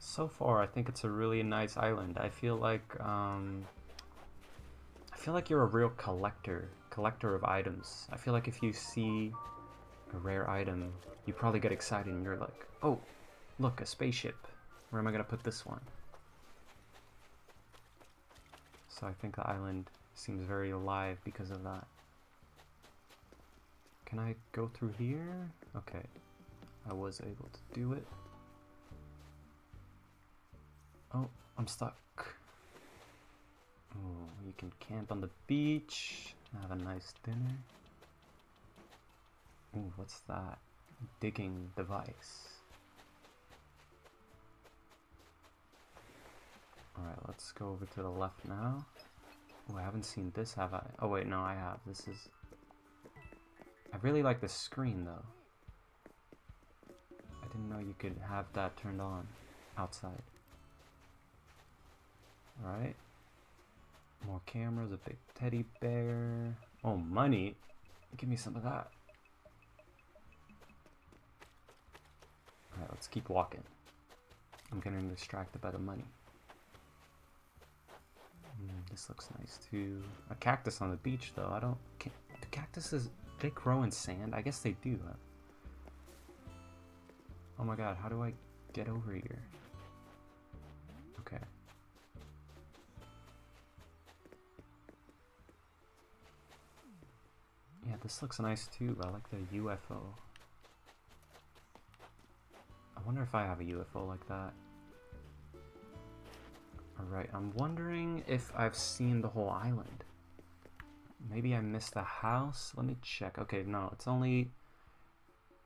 So far, I think it's a really nice island. I feel like you're a real collector of items. I feel like if you see a rare item, you probably get excited and you're like, oh, look, a spaceship. Where am I gonna put this one? So I think the island seems very alive because of that. Can I go through here? Okay, I was able to do it. Oh, I'm stuck. Oh, you can camp on the beach, have a nice dinner. Ooh, what's that? Digging device. Alright, let's go over to the left now. Oh, I haven't seen this, have I? Oh wait, no, I have. This is... I really like the screen, though. I didn't know you could have that turned on outside. Alright. More cameras, a big teddy bear. Oh, money. Give me some of that. Alright, let's keep walking. I'm getting distracted by the money. This looks nice too. A cactus on the beach though. Do cactuses, they grow in sand? I guess they do. Huh? Oh my god, how do I get over here? Okay. Yeah, this looks nice too. I like the UFO. I wonder if I have a UFO like that. Alright, I'm wondering if I've seen the whole island. Maybe I missed the house? Let me check. Okay, no, it's only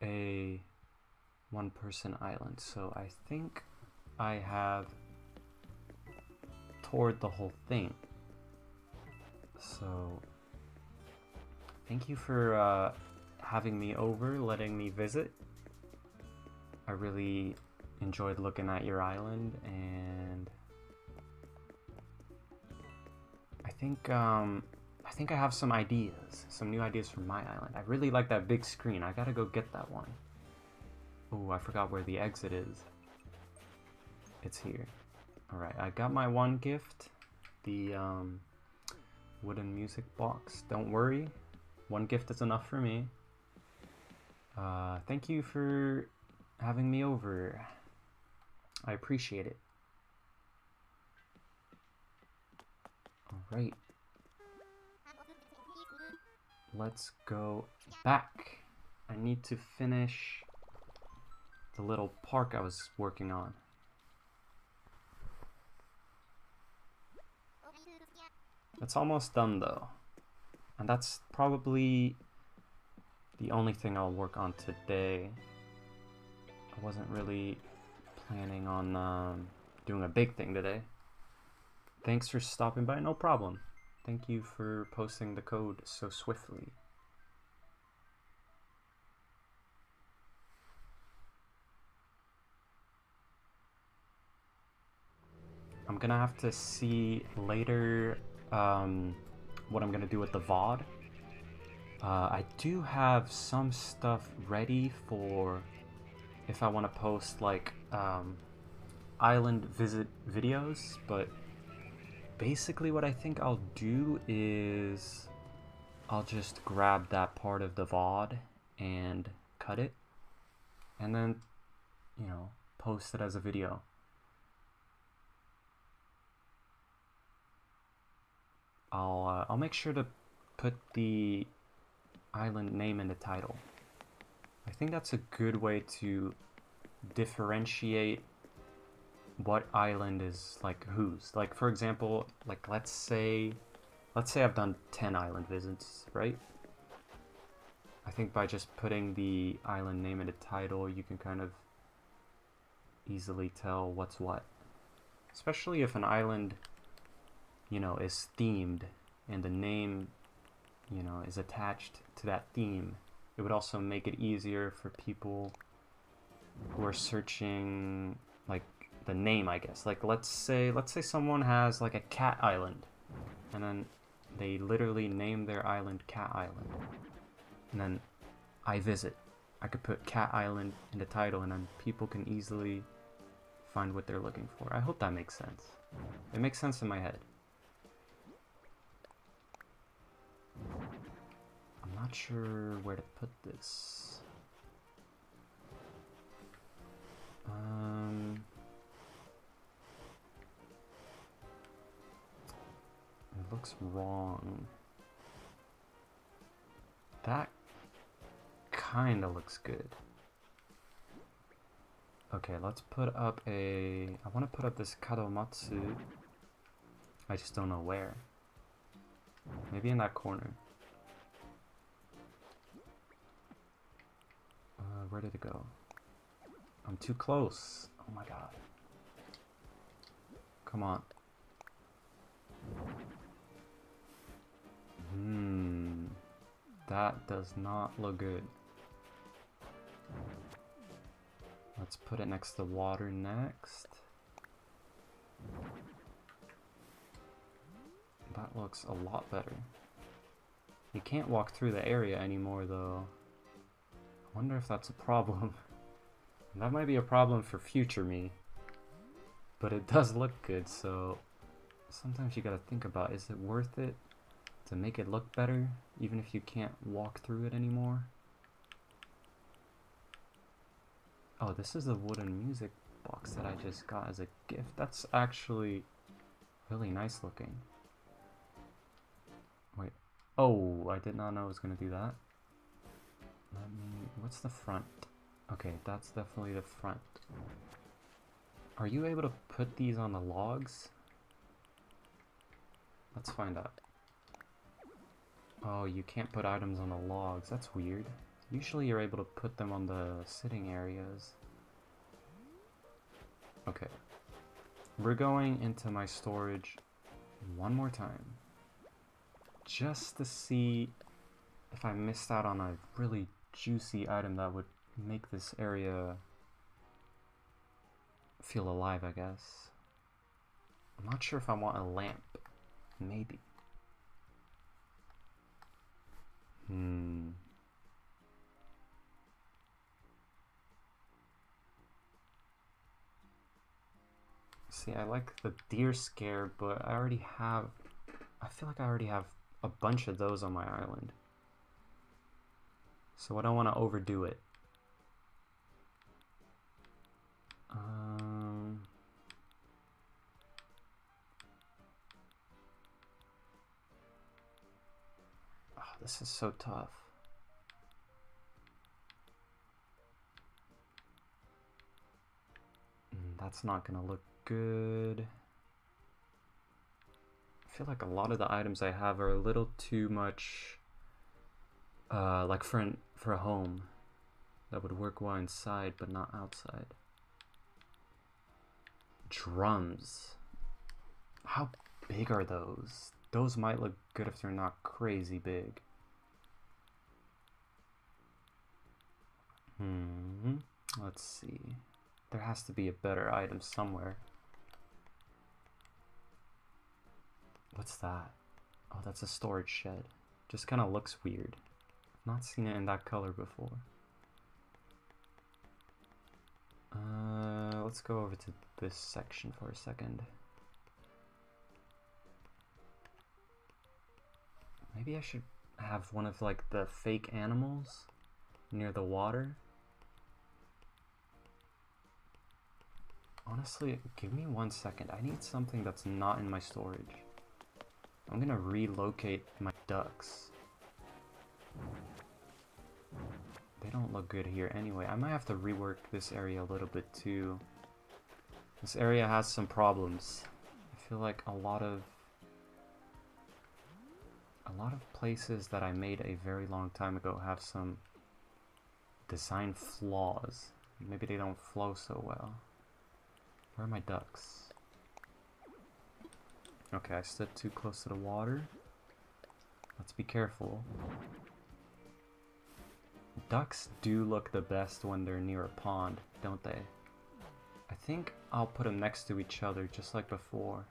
a one-person island, so I think I have toured the whole thing. So, thank you for having me over, letting me visit. I really enjoyed looking at your island, and I think I have some ideas, some new ideas for my island. I really like that big screen. I gotta go get that one. Oh, I forgot where the exit is. It's here. Alright, I got my one gift. The wooden music box. Don't worry. One gift is enough for me. Thank you for having me over. I appreciate it. Alright. Let's go back. I need to finish the little park I was working on. It's almost done though. And that's probably the only thing I'll work on today. I wasn't really planning on doing a big thing today. Thanks for stopping by, no problem. Thank you for posting the code so swiftly. I'm gonna have to see later what I'm gonna do with the VOD. I do have some stuff ready for if I want to post like island visit videos, but basically what I think I'll do is I'll just grab that part of the VOD and cut it and then, you know, post it as a video. I'll make sure to put the island name in the title. I think that's a good way to differentiate what island is like whose. Like for example, like let's say I've done 10 island visits, right? I think by just putting the island name in the title, you can kind of easily tell what's what. Especially if an island, you know, is themed and the name, you know, is attached to that theme. It would also make it easier for people who are searching like the name, I guess. Like let's say someone has like a cat island and then they literally name their island Cat Island. And then I visit. I could put Cat Island in the title and then people can easily find what they're looking for. I hope that makes sense. It makes sense in my head. I'm not sure where to put this. It looks wrong. That kinda looks good. Okay, let's put up I want to put up this Kadomatsu. I just don't know where. Maybe in that corner. Where did it go? I'm too close. Oh my god. Come on. That does not look good. Let's put it next to water next. That looks a lot better. You can't walk through the area anymore though. I wonder if that's a problem. That might be a problem for future me. But it does look good, so sometimes you gotta think about, is it worth it to make it look better, even if you can't walk through it anymore? Oh, this is the wooden music box that I just got as a gift. That's actually really nice looking. Wait. Oh, I did not know I was gonna do that. What's the front? Okay, that's definitely the front. Are you able to put these on the logs? Let's find out. Oh, you can't put items on the logs. That's weird. Usually you're able to put them on the sitting areas. Okay. We're going into my storage one more time. Just to see if I missed out on a really juicy item that would make this area feel alive, I guess. I'm not sure if I want a lamp. Maybe. See, I like the deer scare, but I feel like I already have a bunch of those on my island. So I don't want to overdo it. Oh, this is so tough. That's not gonna look good. I feel like a lot of the items I have are a little too much like for a home that would work well inside but not outside. Drums. How big are those? Those might look good if they're not crazy big. Let's see. There has to be a better item somewhere. What's that? Oh, that's a storage shed. Just kind of looks weird. Not seen it in that color before. Let's go over to this section for a second. Maybe I should have one of like the fake animals near the water. Honestly, give me 1 second. I need something that's not in my storage. I'm gonna relocate my ducks. They don't look good here anyway. I might have to rework this area a little bit too. This area has some problems. I feel like a lot of places that I made a very long time ago have some design flaws. Maybe they don't flow so well. Where are my ducks? Okay, I stood too close to the water. Let's be careful. Ducks do look the best when they're near a pond, don't they? I think I'll put them next to each other just like before.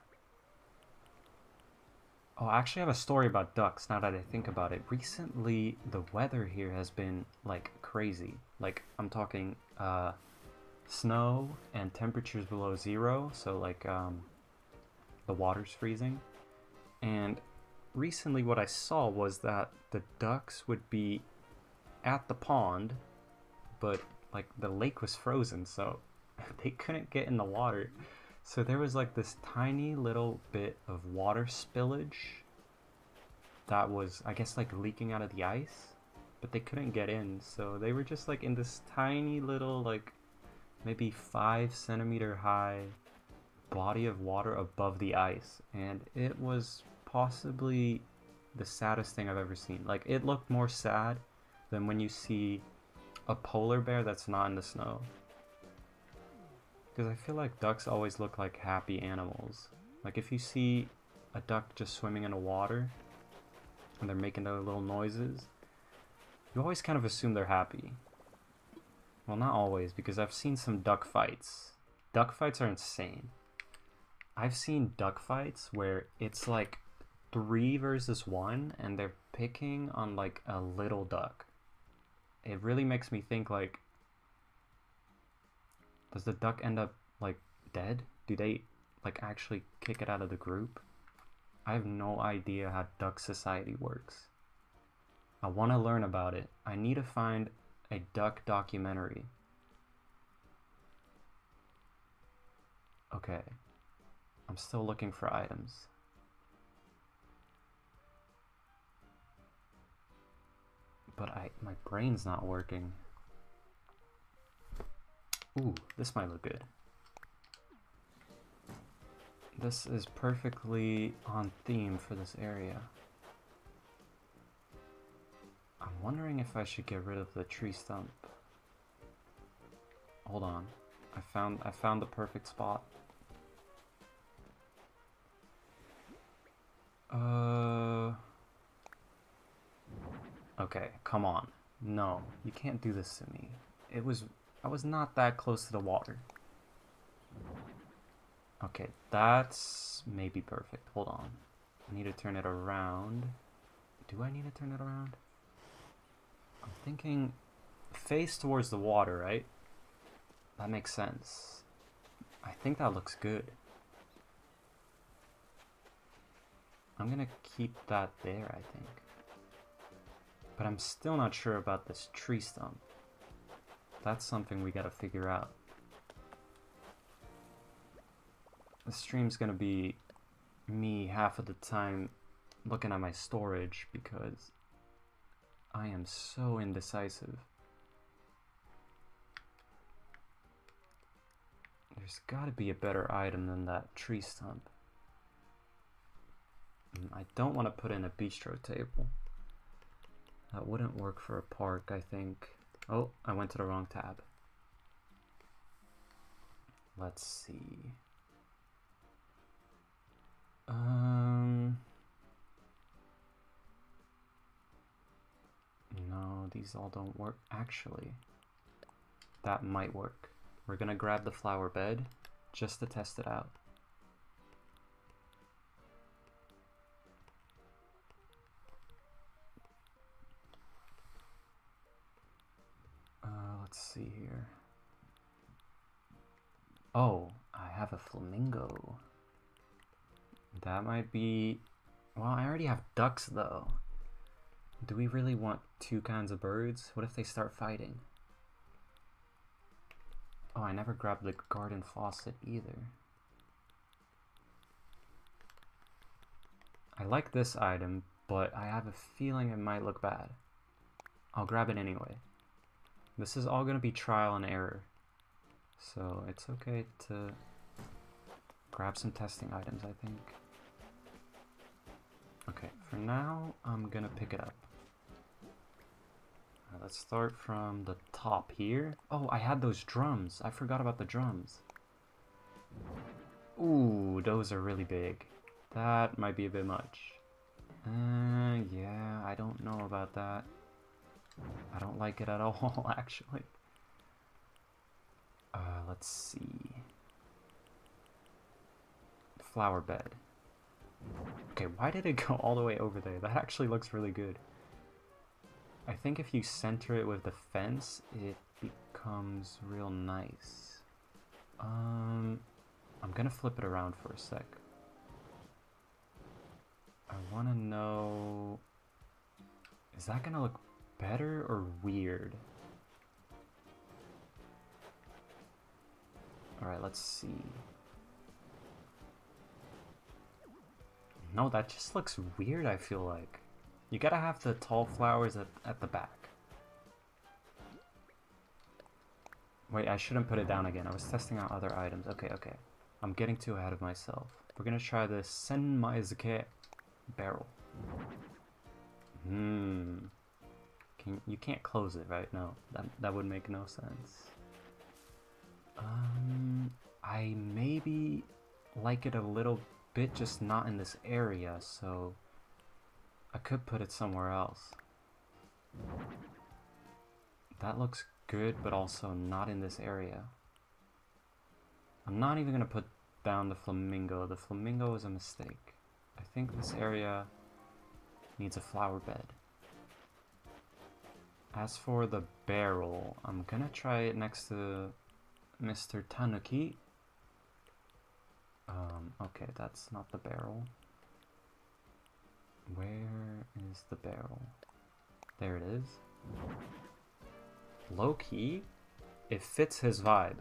Oh, I actually have a story about ducks now that I think about it. Recently, the weather here has been like crazy. Like, I'm talking snow and temperatures below 0, so like the water's freezing. And recently what I saw was that the ducks would be at the pond, but like the lake was frozen, so they couldn't get in the water. So there was like this tiny little bit of water spillage that was, I guess, like leaking out of the ice, but they couldn't get in. So they were just like in this tiny little, like maybe 5 centimeter high body of water above the ice. And it was possibly the saddest thing I've ever seen. Like, it looked more sad than when you see a polar bear that's not in the snow. Because I feel like ducks always look like happy animals. Like, if you see a duck just swimming in the water and they're making their little noises, you always kind of assume they're happy. Well, not always, because I've seen some duck fights. Duck fights are insane. I've seen duck fights where it's like 3 versus 1 and they're picking on like a little duck. It really makes me think, like, does the duck end up like dead? Do they like actually kick it out of the group? I have no idea how duck society works. I want to learn about it. I need to find a duck documentary. Okay. I'm still looking for items. But my brain's not working. Ooh, this might look good. This is perfectly on theme for this area. I'm wondering if I should get rid of the tree stump. Hold on. I found the perfect spot. Okay, come on. No, you can't do this to me. I was not that close to the water. Okay, that's maybe perfect. Hold on. I need to turn it around. Do I need to turn it around? I'm thinking face towards the water, right? That makes sense. I think that looks good. I'm gonna keep that there, I think. But I'm still not sure about this tree stump. That's something we gotta figure out. The stream's gonna be me half of the time looking at my storage because I am so indecisive. There's gotta be a better item than that tree stump. I don't want to put in a bistro table. That wouldn't work for a park, I think. Oh, I went to the wrong tab. Let's see. No, these all don't work. Actually, that might work. We're gonna grab the flower bed just to test it out. see here. Oh, I have a flamingo. That might be... Well, I already have ducks, though. Do we really want two kinds of birds? What if they start fighting? Oh, I never grabbed the garden faucet either. I like this item, but I have a feeling it might look bad. I'll grab it anyway. This is all going to be trial and error. So it's okay to grab some testing items, I think. Okay, for now, I'm gonna pick it up. Let's start from the top here. Oh, I had those drums. I forgot about the drums. Ooh, those are really big. That might be a bit much. Yeah, I don't know about that. I don't like it at all, actually. Let's see. Flower bed. Okay, why did it go all the way over there? That actually looks really good. I think if you center it with the fence, it becomes real nice. I'm gonna flip it around for a sec. I wanna know... Is that gonna look better or weird? Alright, let's see. No, that just looks weird, I feel like. You gotta have the tall flowers at the back. Wait, I shouldn't put it down again. I was testing out other items. Okay, okay. I'm getting too ahead of myself. We're gonna try the Senmaizuke barrel. You can't close it, right? No, that would make no sense. I maybe like it a little bit, just not in this area, so I could put it somewhere else. That looks good, but also not in this area. I'm not even gonna put down the flamingo. The flamingo is a mistake. I think this area needs a flower bed. As for the barrel, I'm gonna try it next to Mr. Tanuki. Okay, that's not the barrel. Where is the barrel? There it is. Low-key, it fits his vibe.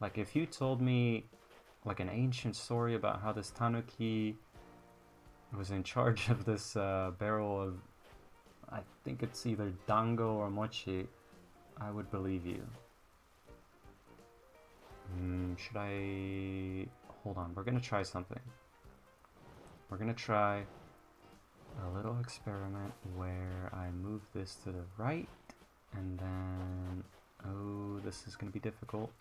Like, if you told me, like, an ancient story about how this Tanuki was in charge of this barrel of, I think it's either dango or mochi, I would believe you. Should I... Hold on, we're gonna try something. We're gonna try a little experiment where I move this to the right, and then... Oh, this is gonna be difficult.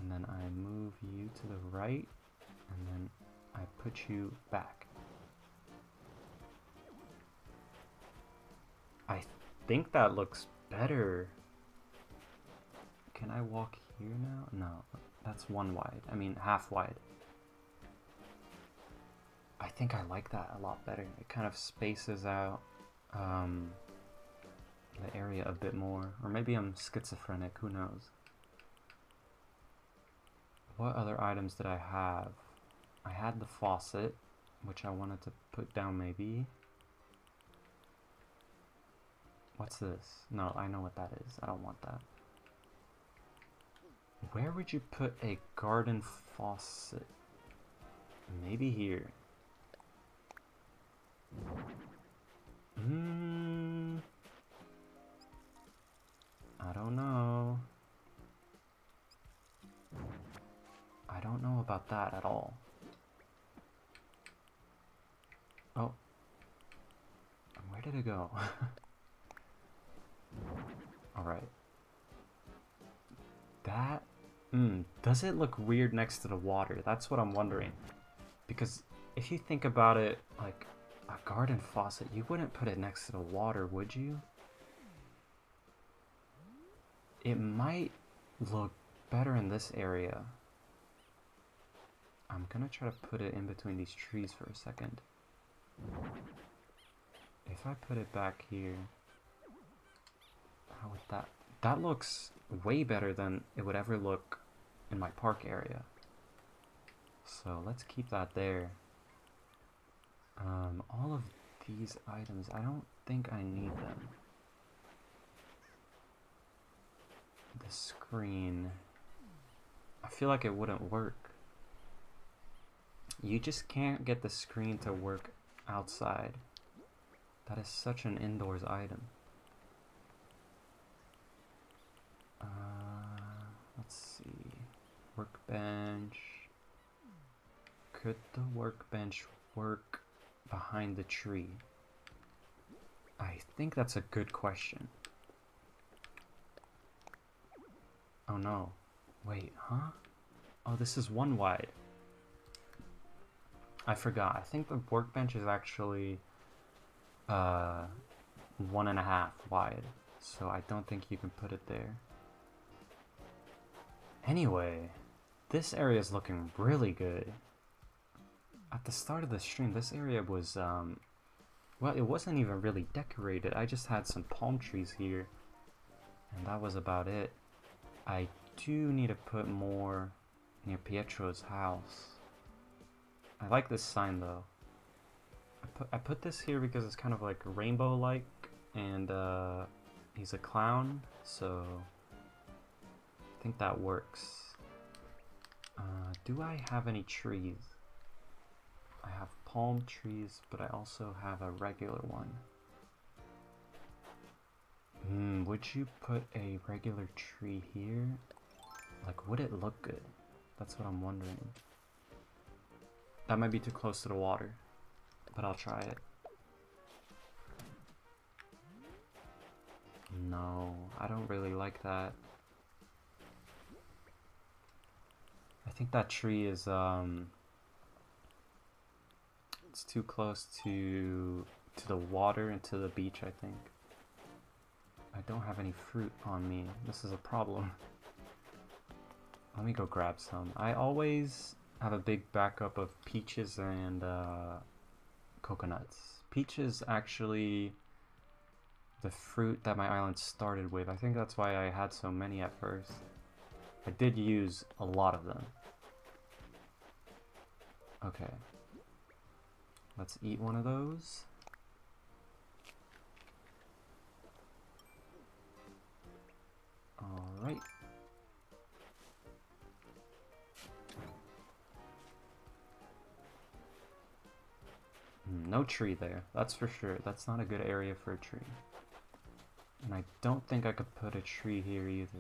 And then I move you to the right, and then I put you back. I think that looks better. Can I walk here now? No, that's one wide. I mean, half wide. I think I like that a lot better. It kind of spaces out the area a bit more. Or maybe I'm schizophrenic, who knows. What other items did I have? I had the faucet, which I wanted to put down maybe. What's this? No, I know what that is. I don't want that. Where would you put a garden faucet? Maybe here. I don't know. I don't know about that at all. Oh. Where did it go? Alright. That... does it look weird next to the water? That's what I'm wondering. Because if you think about it, like, a garden faucet, you wouldn't put it next to the water, would you? It might look better in this area. I'm gonna try to put it in between these trees for a second. If I put it back here, how would that that looks way better than it would ever look in my park area. So let's keep that there. All of these items, I don't think I need them. The screen, I feel like it wouldn't work. You just can't get the screen to work outside. That is such an indoors item. Let's see. Workbench. Could the workbench work behind the tree? I think that's a good question. Oh no. Wait, huh? Oh, this is 1 wide. I forgot. I think the workbench is actually 1.5 wide. So I don't think you can put it there. Anyway, this area is looking really good. At the start of the stream, this area was, well, it wasn't even really decorated. I just had some palm trees here, and that was about it. I do need to put more near Pietro's house. I like this sign, though. I put this here because it's kind of like rainbow-like, and he's a clown, so I think that works. Do I have any trees? I have palm trees, but I also have a regular one. Would you put a regular tree here? Like, would it look good? That's what I'm wondering. That might be too close to the water, but I'll try it. No, I don't really like that. I think that tree is, it's too close to the water and to the beach, I think. I don't have any fruit on me. This is a problem. Let me go grab some. I always have a big backup of peaches and coconuts. Peaches actually the fruit that my island started with. I think that's why I had so many at first. I did use a lot of them. Okay. Let's eat one of those. Alright. No tree there, that's for sure. That's not a good area for a tree. And I don't think I could put a tree here either.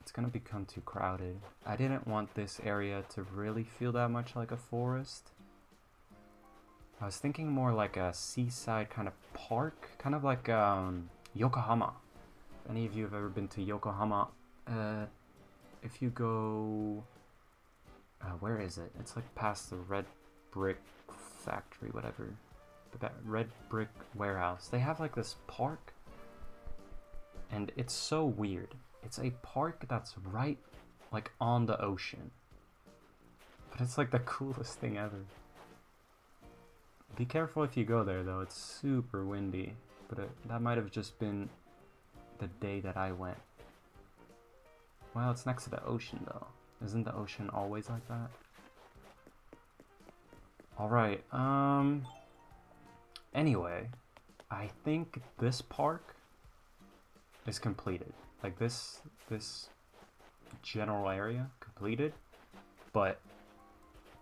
It's gonna become too crowded. I didn't want this area to really feel that much like a forest. I was thinking more like a seaside kind of park, kind of like Yokohama. If any of you have ever been to Yokohama, if you go, where is it? It's like past the red brick factory, whatever. The red brick warehouse. They have like this park, and it's so weird. It's a park that's right like on the ocean, but it's like the coolest thing ever. Be careful if you go there though, it's super windy, but that might have just been the day that I went. Well, it's next to the ocean though. Isn't the ocean always like that? Alright, anyway, I think this park is completed. Like this general area completed, but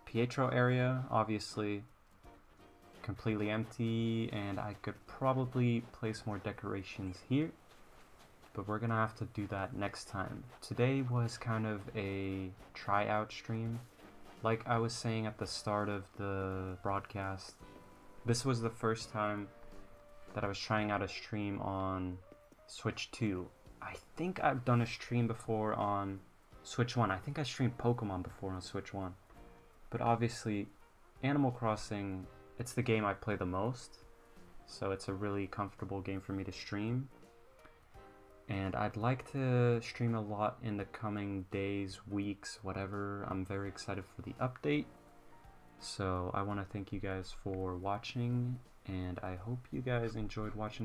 Pietro area obviously completely empty, and I could probably place more decorations here, but we're gonna have to do that next time. Today was kind of a tryout stream. Like I was saying at the start of the broadcast, this was the first time that I was trying out a stream on Switch 2. I think I've done a stream before on Switch 1. I think I streamed Pokemon before on Switch 1. But obviously, Animal Crossing, it's the game I play the most, so it's a really comfortable game for me to stream. And I'd like to stream a lot in the coming days, weeks, whatever. I'm very excited for the update. So I want to thank you guys for watching, and I hope you guys enjoyed watching